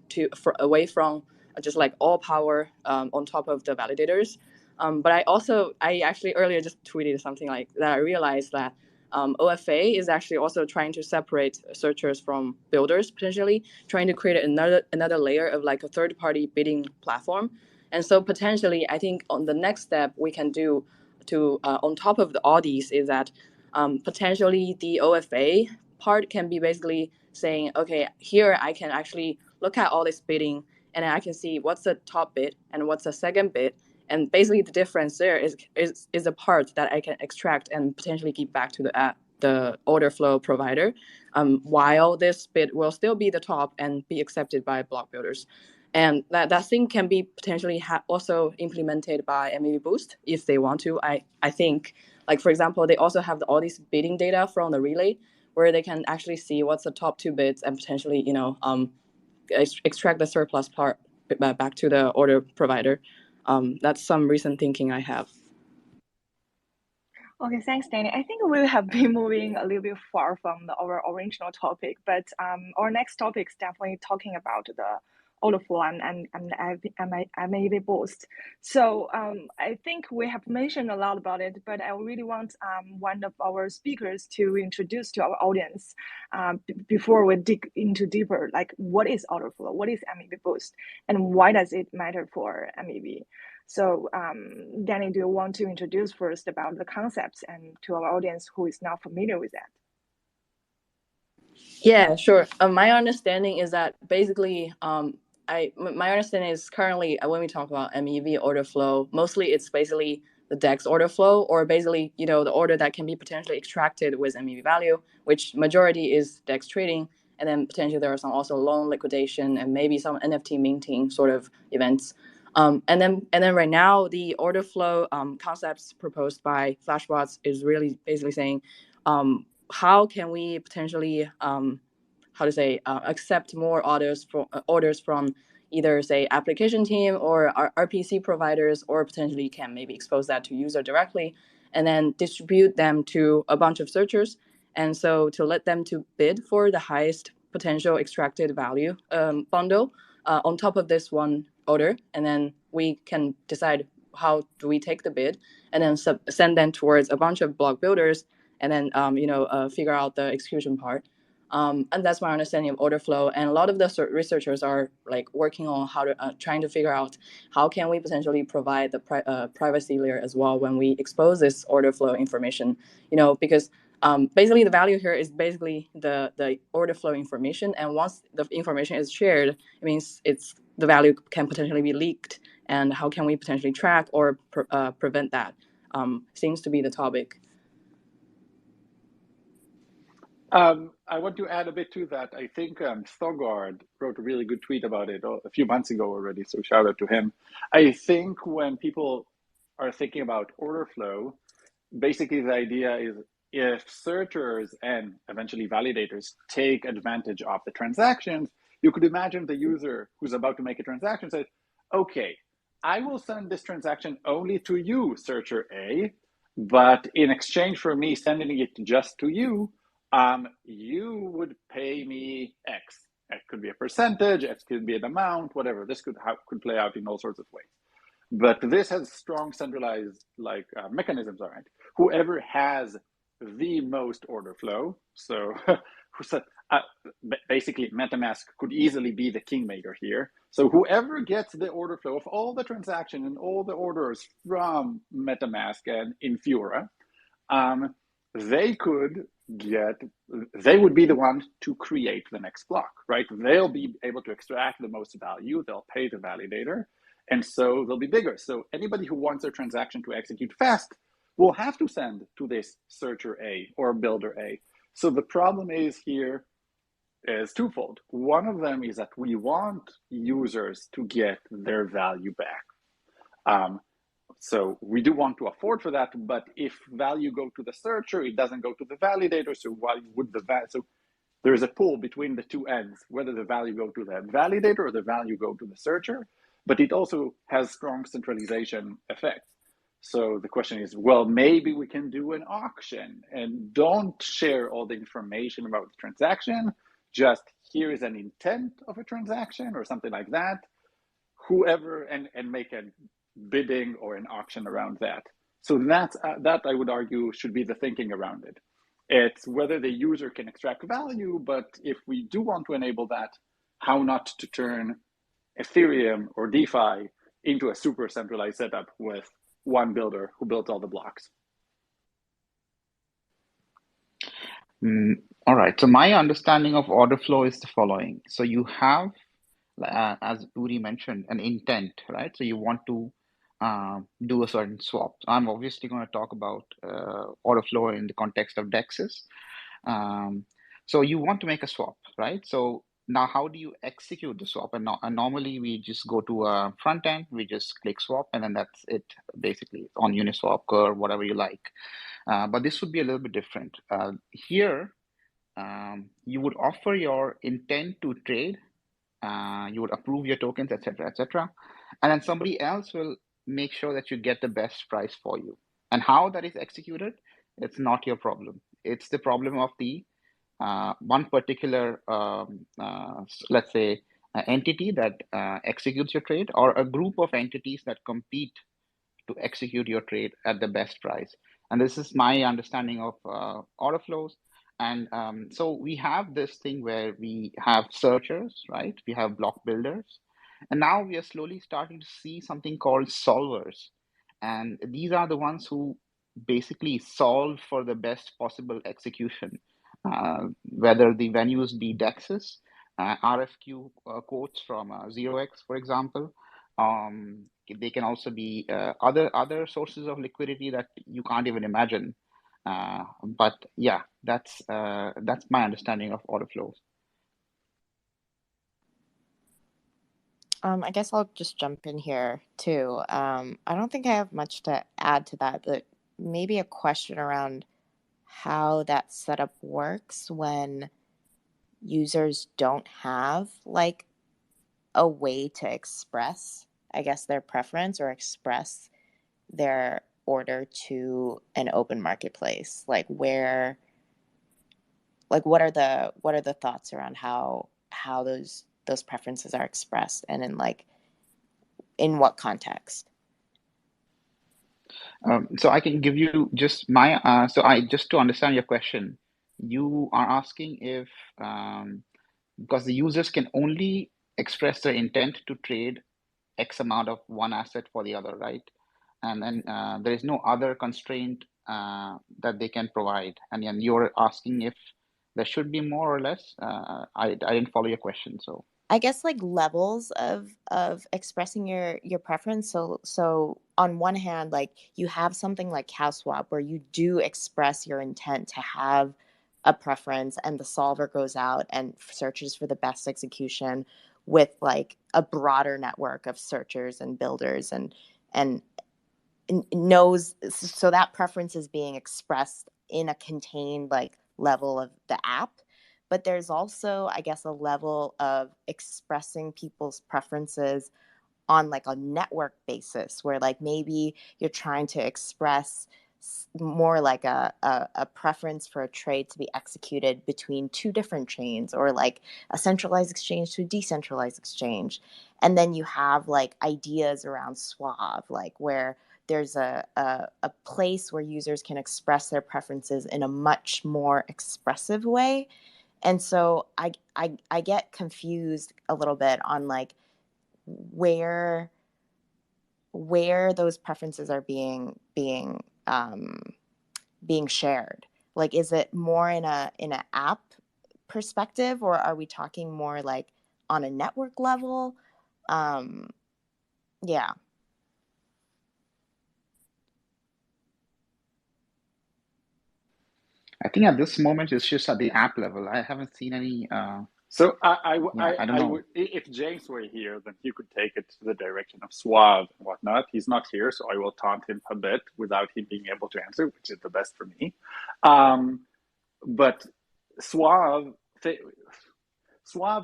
away from just like all power on top of the validators. But I actually earlier just tweeted something like that. I realized that OFA is actually also trying to separate searchers from builders, potentially trying to create another layer of like a third-party bidding platform. And so potentially, I think on the next step we can do to on top of all these is that potentially the OFA part can be basically saying, okay, here I can actually look at all this bidding and I can see what's the top bid and what's the second bid. And basically the difference there is a part that I can extract and potentially give back to the order flow provider, while this bid will still be the top and be accepted by block builders. And that thing can be potentially also implemented by MEV Boost if they want to. I think, like, for example, they also have all these bidding data from the relay where they can actually see what's the top two bids and potentially, extract the surplus part back to the order provider. That's some recent thinking I have. Okay, thanks, Danny. I think we have been moving a little bit far from our original topic, but our next topic is definitely talking about the order flow and MEV boost. So I think we have mentioned a lot about it, but I really want one of our speakers to introduce to our audience before we dig into deeper, like what is order flow, what is MEV boost, and why does it matter for MEV? So, Danny, do you want to introduce first about the concepts and to our audience who is not familiar with that? Yeah, sure. My understanding is that basically, my understanding is currently when we talk about MEV order flow, mostly it's basically the DEX order flow, or basically, the order that can be potentially extracted with MEV value, which majority is DEX trading, and then potentially there are some also loan liquidation and maybe some NFT minting sort of events. And then right now the order flow concepts proposed by Flashbots is really basically saying, how can we potentially accept more orders from either say application team or RPC providers, or potentially can maybe expose that to user directly and then distribute them to a bunch of searchers, and so to let them to bid for the highest potential extracted value bundle on top of this one order, and then we can decide how do we take the bid and then send them towards a bunch of block builders and then figure out the execution part. And that's my understanding of order flow. And a lot of the researchers are like working on how to trying to figure out how can we potentially provide the privacy layer as well when we expose this order flow information. Because basically the value here is basically the order flow information, and once the information is shared, it means the value can potentially be leaked. And how can we potentially track or prevent that? Seems to be the topic. I want to add a bit to that. I think Thorgard wrote a really good tweet about it a few months ago already, so shout out to him. I think when people are thinking about order flow, basically the idea is if searchers and eventually validators take advantage of the transactions, you could imagine the user who's about to make a transaction says, okay, I will send this transaction only to you, searcher A, but in exchange for me sending it just to you, you would pay me X. It could be a percentage, it could be an amount, whatever. This could play out in all sorts of ways. But this has strong centralized mechanisms on it. Whoever has the most order flow, so basically MetaMask could easily be the kingmaker here. So whoever gets the order flow of all the transactions and all the orders from MetaMask and Infura, they would be the one to create the next block, right? They'll be able to extract the most value, they'll pay the validator, and so they'll be bigger. So anybody who wants their transaction to execute fast will have to send to this searcher A or builder A. So the problem is twofold. One of them is that we want users to get their value back. So we do want to afford for that, but if value go to the searcher, it doesn't go to the validator. So why would so there's a pull between the two ends, whether the value go to the validator or the value go to the searcher, but it also has strong centralization effects. So the question is, well, maybe we can do an auction and don't share all the information about the transaction. Just here is an intent of a transaction or something like that. Whoever, and make a bidding or an auction around that. So that I would argue should be the thinking around it. It's whether the user can extract value, but if we do want to enable that, how not to turn Ethereum or DeFi into a super centralized setup with one builder who built all the blocks. All right. So my understanding of order flow is the following. So you have, as Uri mentioned, an intent, right? So you want to do a certain swap. I'm obviously going to talk about order flow in the context of DEXs. So you want to make a swap, right? So now how do you execute the swap? And normally we just go to a front end, we just click swap, and then that's it, basically on Uniswap, Curve, whatever you like. But this would be a little bit different. Here, you would offer your intent to trade, you would approve your tokens, etc., etc., and then somebody else will make sure that you get the best price for you. And how that is executed, it's not your problem. It's the problem of the one particular, let's say, entity that executes your trade, or a group of entities that compete to execute your trade at the best price. And this is my understanding of order flows. And so we have this thing where we have searchers, right? We have block builders. And now we are slowly starting to see something called solvers. And these are the ones who basically solve for the best possible execution, whether the venues be DEXs, RFQ quotes from 0x, for example. They can also be other sources of liquidity that you can't even imagine. But yeah, that's my understanding of order flows. I guess I'll just jump in here too. I don't think I have much to add to that, but maybe a question around how that setup works when users don't have like a way to express, I guess, their preference or express their order to an open marketplace. Like what are the thoughts around how those preferences are expressed, and in what context? So I can give you just my just to understand your question, you are asking if because the users can only express their intent to trade X amount of one asset for the other, right? And then there is no other constraint that they can provide. And then you're asking if there should be more or less. I didn't follow your question, so. I guess like levels of expressing your preference. So on one hand, like you have something like CowSwap where you do express your intent to have a preference, and the solver goes out and searches for the best execution with like a broader network of searchers and builders and knows, so that preference is being expressed in a contained like level of the app. But there's also, I guess, a level of expressing people's preferences on like a network basis where like maybe you're trying to express more like a preference for a trade to be executed between two different chains, or like a centralized exchange to a decentralized exchange. And then you have like ideas around Suave, like where there's a place where users can express their preferences in a much more expressive way. And so I get confused a little bit on like where those preferences are being shared. Like, is it more in an app perspective, or are we talking more like on a network level? Yeah. I think at this moment it's just at the app level. I haven't seen any. So I don't know. would, if James were here, then he could take it to the direction of Suave and whatnot. He's not here, so I will taunt him a bit without him being able to answer, which is the best for me. But Suave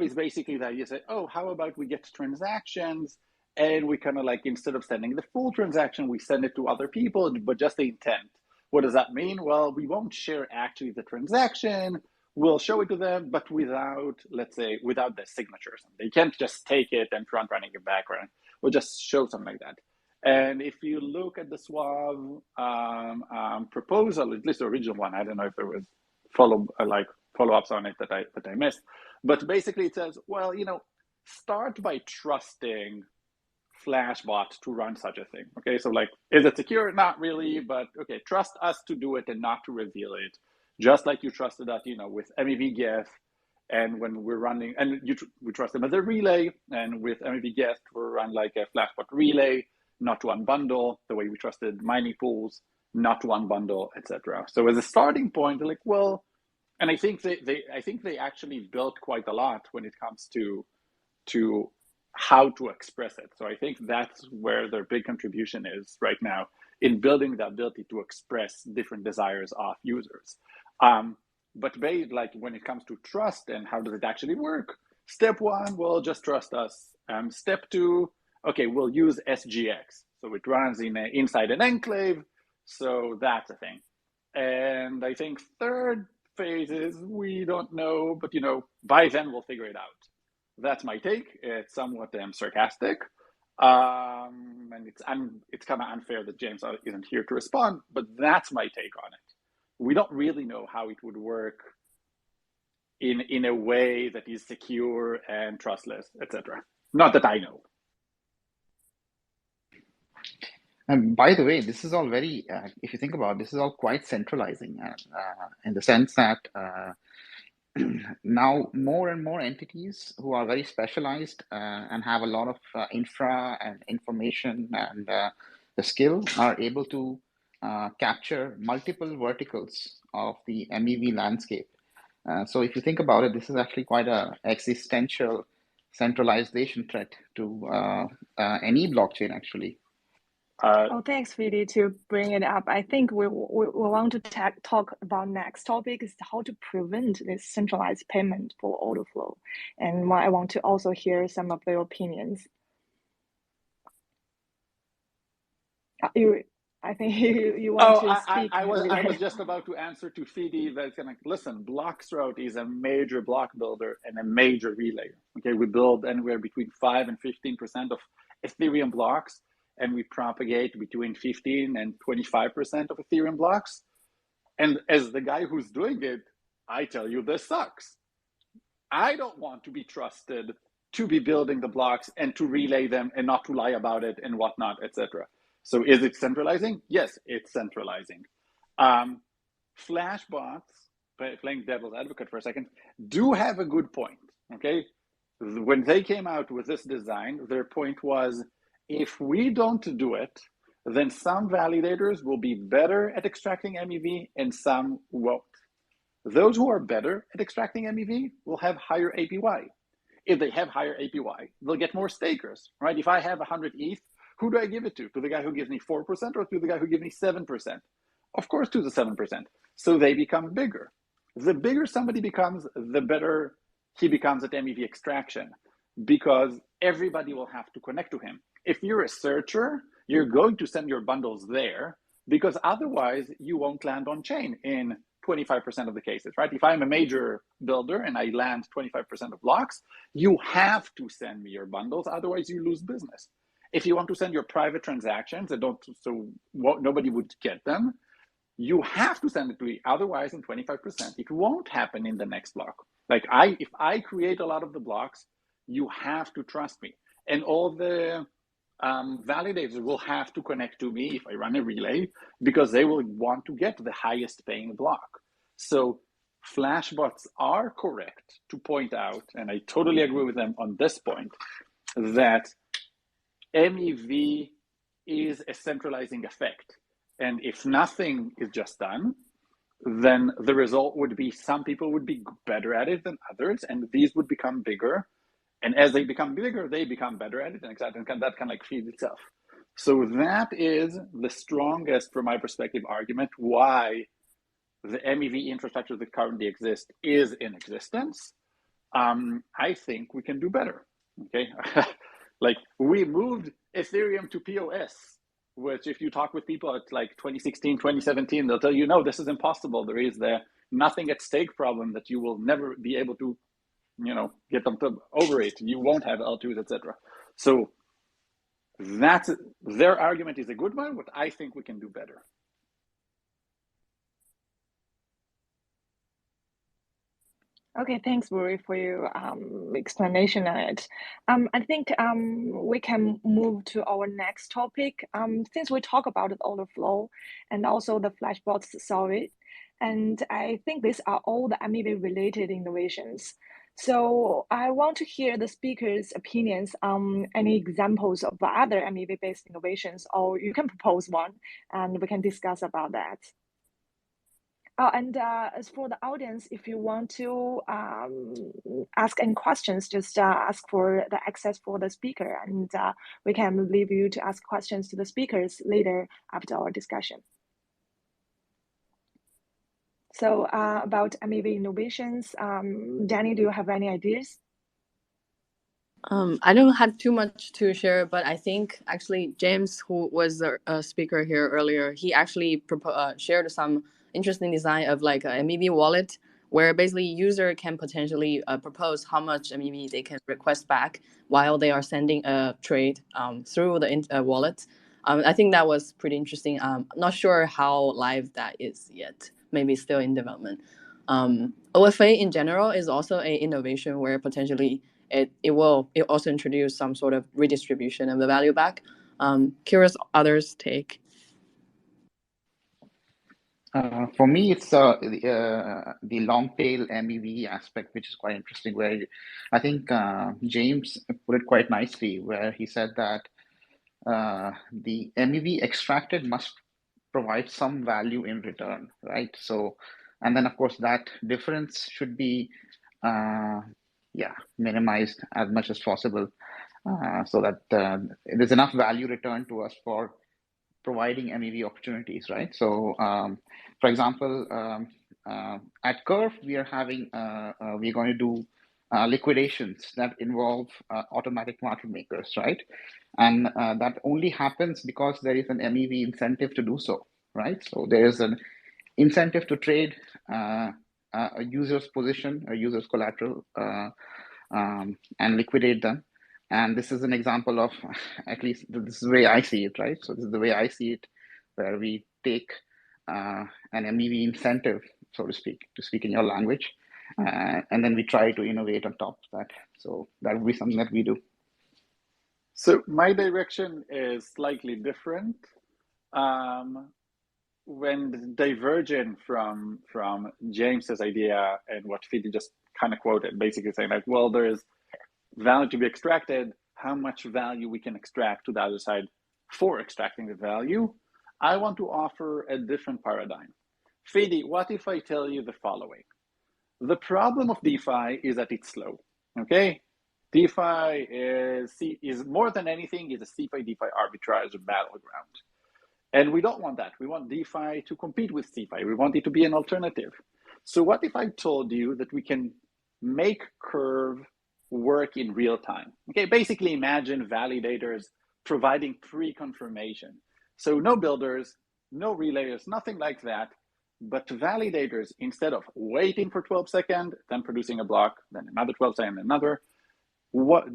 is basically that you say, oh, how about we get transactions, and we kind of like, instead of sending the full transaction, we send it to other people, but just the intent. What does that mean? Well, we won't share actually the transaction. We'll show it to them, but without, let's say, without the signatures. They can't just take it and front running it background. We'll just show something like that. And if you look at the Suave proposal, at least the original one, I don't know if there was follow-ups on it that I missed. But basically it says, well, start by trusting Flashbot to run such a thing. Okay, so like, is it secure? Not really, but okay, trust us to do it and not to reveal it. Just like you trusted us, with MEV Guest, and when we're running, and we trust them as a relay, and with MEV Guest, we're run like a Flashbot relay, not to unbundle, the way we trusted mining pools, not to unbundle, etc. So as a starting point, they're like, well, and I think they actually built quite a lot when it comes to how to express it. So I think that's where their big contribution is right now, in building the ability to express different desires of users. But like when it comes to trust and how does it actually work, step one, well, just trust us. Step two, okay, we'll use SGX. So it runs inside an enclave. So that's a thing. And I think third phase is we don't know, but by then we'll figure it out. That's my take. It's somewhat sarcastic. And it's kind of unfair that James isn't here to respond, but that's my take on it. We don't really know how it would work in a way that is secure and trustless, etc. Not that I know. And by the way, this is all very, if you think about it, this is all quite centralizing in the sense that now more and more entities who are very specialized and have a lot of infra and information and the skill are able to capture multiple verticals of the MEV landscape. So if you think about it, this is actually quite an existential centralization threat to any blockchain, actually. Thanks, Fiddy, to bring it up. I think we want to talk about next topic is how to prevent this centralized payment for order flow. And I want to also hear some of their opinions. I think you want to speak. I was just about to answer to Fiddy that's going to listen. bloXroute is a major block builder and a major relayer. Okay, we build anywhere between 5 and 15% of Ethereum blocks, and we propagate between 15 and 25% of Ethereum blocks. And as the guy who's doing it, I tell you, this sucks. I don't want to be trusted to be building the blocks and to relay them and not to lie about it and whatnot, etc. So is it centralizing? Yes, it's centralizing. Flashbots, playing devil's advocate for a second, do have a good point, okay? When they came out with this design, their point was, if we don't do it, then some validators will be better at extracting MEV and some won't. Those who are better at extracting MEV will have higher APY. If they have higher APY, they'll get more stakers, right? If I have 100 ETH, who do I give it to? To the guy who gives me 4% or to the guy who gives me 7%? Of course, to the 7%. So they become bigger. The bigger somebody becomes, the better he becomes at MEV extraction, because everybody will have to connect to him. If you're a searcher, you're going to send your bundles there, because otherwise you won't land on chain in 25% of the cases, right? If I'm a major builder and I land 25% of blocks, you have to send me your bundles, otherwise you lose business. If you want to send your private transactions and nobody would get them, you have to send it to me. Otherwise, in 25%, it won't happen in the next block. Like if I create a lot of the blocks, you have to trust me. And all the validators will have to connect to me if I run a relay, because they will want to get the highest paying block. So Flashbots are correct to point out, and I totally agree with them on this point, that MEV is a centralizing effect. And if nothing is just done, then the result would be some people would be better at it than others, and these would become bigger. And as they become bigger, they become better at it, and that kind of like feeds itself. So that is the strongest, from my perspective, argument why the MEV infrastructure that currently exists is in existence. I think we can do better, okay? Like, we moved Ethereum to POS, which if you talk with people at like 2016, 2017, they'll tell you, no, this is impossible. There is the nothing at stake problem that you will never be able to, get them to overrate. You won't have L2s, etc. So that's their argument is a good one, but I think we can do better. Okay, thanks, Uri, for your explanation on it. I think we can move to our next topic. Since we talk about the order flow and also the Flashbots solve, and I think these are all the MEV-related innovations. So I want to hear the speakers' opinions on any examples of other MEV-based innovations, or you can propose one, and we can discuss about that. And as for the audience, if you want to ask any questions, just ask for the access for the speaker, and we can leave you to ask questions to the speakers later after our discussion. So about MEV innovations, Danny, do you have any ideas? I don't have too much to share, but I think actually James, who was a speaker here earlier, he actually shared some interesting design of like a MEV wallet, where basically user can potentially propose how much MEV they can request back while they are sending a trade through the wallet. I think that was pretty interesting. Not sure how live that is yet. Maybe still in development. OFA in general is also an innovation where potentially it also introduce some sort of redistribution of the value back. Curious others' take. For me, it's the long tail MEV aspect, which is quite interesting. Where I think James put it quite nicely, where he said that the MEV extracted must provide some value in return, right? So, and then of course that difference should be, minimized as much as possible, so that there's enough value returned to us for providing MEV opportunities, right? So, for example, at Curve, we are having, we're going to do liquidations that involve automatic market makers, right? And that only happens because there is an MEV incentive to do so, right? So there is an incentive to trade a user's position, a user's collateral, and liquidate them. And this is an example of, at least this is the way I see it, right? So this is the way I see it, where we take an MEV incentive, so to speak in your language, and then we try to innovate on top of that. So that would be something that we do. So my direction is slightly different. When diverging from James's idea and what Fiddy just kind of quoted, basically saying like, well, there is value to be extracted, how much value we can extract to the other side for extracting the value, I want to offer a different paradigm. Fiddy, what if I tell you the following? The problem of DeFi is that it's slow, okay? DeFi is more than anything, is a CeFi-DeFi arbitrage battleground. And we don't want that. We want DeFi to compete with CeFi. We want it to be an alternative. So what if I told you that we can make Curve work in real time? Okay, basically imagine validators providing pre-confirmation. So no builders, no relayers, nothing like that. But validators, instead of waiting for 12 seconds, then producing a block, then another 12 seconds, another,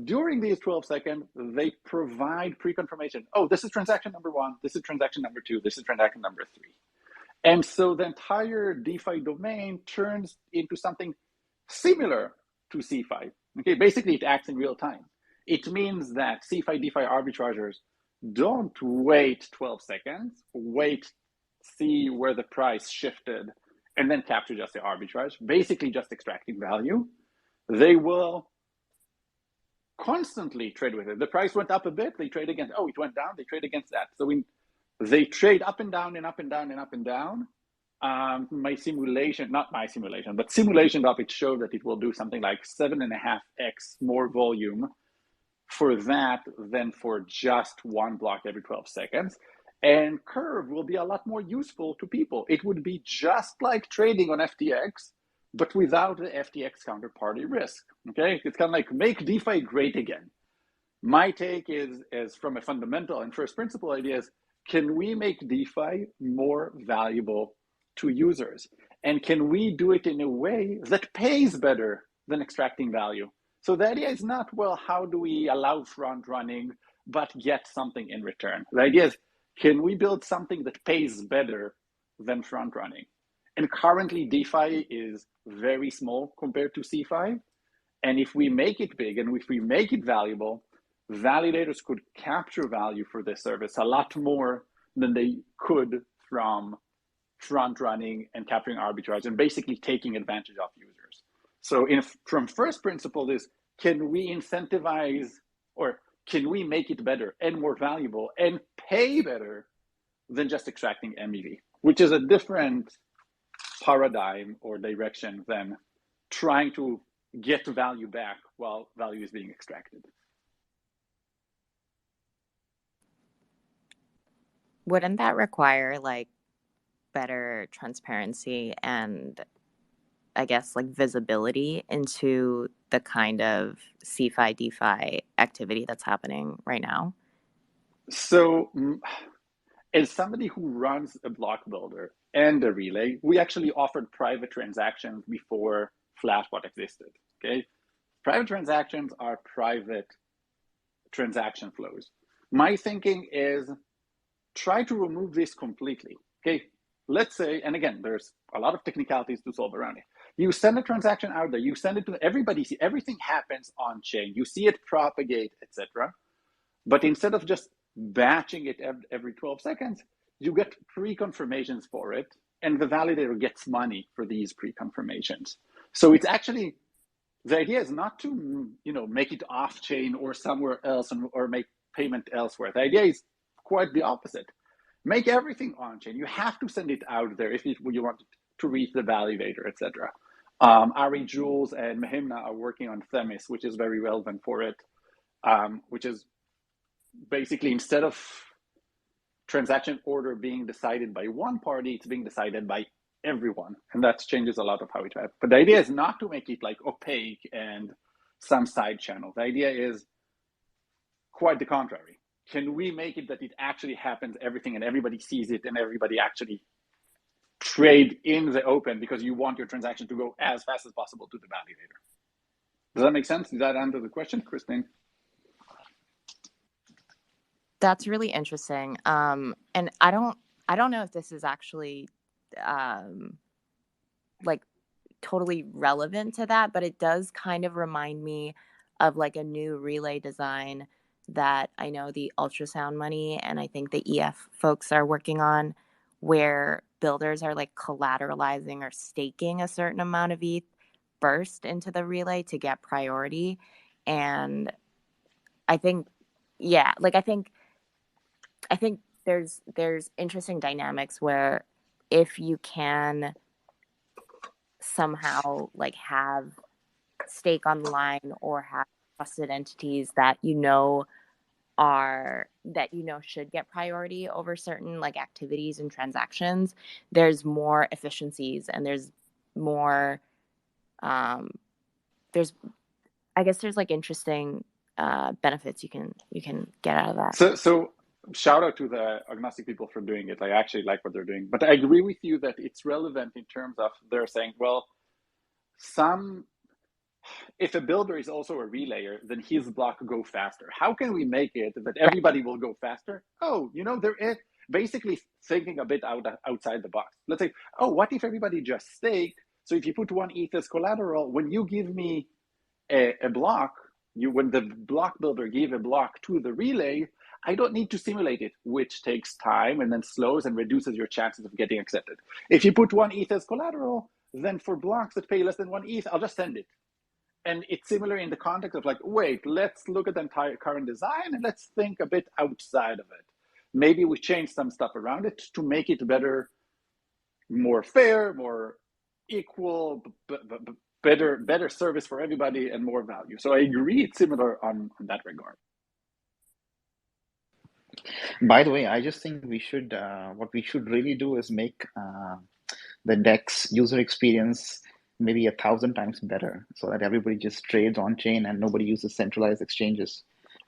during these 12 seconds, they provide pre-confirmation. Oh, this is transaction number 1, this is transaction number 2, this is transaction number 3. And so the entire DeFi domain turns into something similar to CeFi. Okay, basically it acts in real time. It means that CeFi DeFi arbitrageurs don't wait 12 seconds, see where the price shifted, and then capture just the arbitrage, basically just extracting value. They will constantly trade with it. The price went up a bit, they trade against, oh, it went down, they trade against that. So they trade up and down and up and down and up and down. My simulation, not my simulation, but simulation.it showed that it will do something like 7.5x more volume for that than for just one block every 12 seconds. And Curve will be a lot more useful to people. It would be just like trading on FTX, but without the FTX counterparty risk. Okay, it's kind of like make DeFi great again. My take is from a fundamental and first principle ideas, can we make DeFi more valuable to users? And can we do it in a way that pays better than extracting value? So the idea is not, well, how do we allow front running, but get something in return? The idea is, can we build something that pays better than front running? And currently DeFi is very small compared to CeFi. And if we make it big and if we make it valuable, validators could capture value for this service a lot more than they could from front running and capturing arbitrage and basically taking advantage of users. So from first principle is, can we incentivize or can we make it better and more valuable and pay better than just extracting MEV, which is a different paradigm or direction than trying to get value back while value is being extracted. Wouldn't that require like better transparency and I guess like visibility into the kind of CeFi DeFi activity that's happening right now? So as somebody who runs a block builder and a relay, we actually offered private transactions before Flashbot existed, okay? Private transactions are private transaction flows. My thinking is try to remove this completely, okay? Let's say, and again, there's a lot of technicalities to solve around it. You send a transaction out there, you send it to everybody, see everything happens on chain, you see it propagate, etc. But instead of just batching it every 12 seconds, you get pre-confirmations for it, and the validator gets money for these pre-confirmations. So it's actually, the idea is not to make it off-chain or somewhere else or make payment elsewhere. The idea is quite the opposite. Make everything on-chain. You have to send it out there if you want to reach the validator, etc. Ari, Jules, and Mahimna are working on Themis, which is very relevant for it, which is basically instead of transaction order being decided by one party, it's being decided by everyone. And that changes a lot of how it happens. But the idea is not to make it like opaque and some side channel. The idea is quite the contrary. Can we make it that it actually happens everything and everybody sees it and everybody actually trade in the open because you want your transaction to go as fast as possible to the validator? Does that make sense? Does that answer the question, Christine? That's really interesting. And I don't know if this is actually like totally relevant to that, but it does kind of remind me of like a new relay design that I know the Ultrasound Money and I think the EF folks are working on, where builders are like collateralizing or staking a certain amount of ETH first into the relay to get priority. And I think, yeah, like I think there's interesting dynamics where if you can somehow like have stake on the line or have trusted entities that should get priority over certain like activities and transactions, there's more efficiencies and there's more there's like interesting benefits you can get out of that. So shout out to the agnostic people for doing it. I actually like what they're doing, but I agree with you that it's relevant in terms of they're saying, well, if a builder is also a relayer, then his block go faster. How can we make it that everybody will go faster? Oh, there is basically thinking a bit outside the box. Let's say, what if everybody just stake? So if you put one ETH as collateral, when you give me a block, when the block builder give a block to the relay, I don't need to simulate it, which takes time and then slows and reduces your chances of getting accepted. If you put one ETH as collateral, then for blocks that pay less than one ETH, I'll just send it. And it's similar in the context of like, wait, let's look at the entire current design and let's think a bit outside of it. Maybe we change some stuff around it to make it better, more fair, more equal, better service for everybody and more value. So I agree it's similar on that regard. By the way, I just think we should, what we should really do is make the DEX user experience maybe 1,000 times better so that everybody just trades on chain and nobody uses centralized exchanges.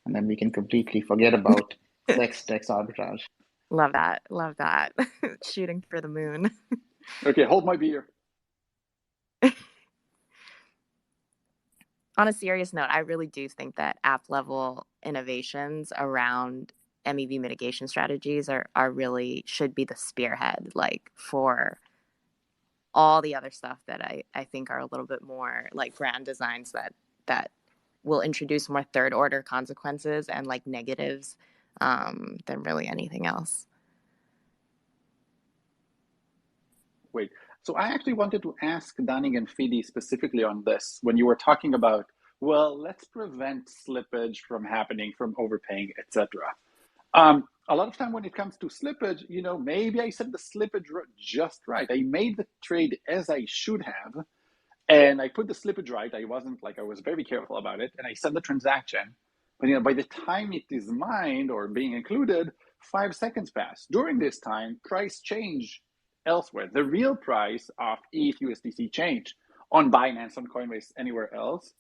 And then we can completely forget about DEX arbitrage. Love that. Shooting for the moon. Okay, hold my beer. On a serious note, I really do think that app level innovations around MEV mitigation strategies are really should be the spearhead, like for all the other stuff that I think are a little bit more like grand designs that will introduce more third order consequences and like negatives than really anything else. Wait, so I actually wanted to ask Danning and Fiddy specifically on this when you were talking about, well, let's prevent slippage from happening, from overpaying, etc. A lot of time when it comes to slippage, maybe I said the slippage just right. I made the trade as I should have, and I put the slippage right. I was very careful about it, and I sent the transaction. But by the time it is mined or being included, 5 seconds pass. During this time, price change elsewhere. The real price of ETH USDC changed on Binance, on Coinbase, anywhere else.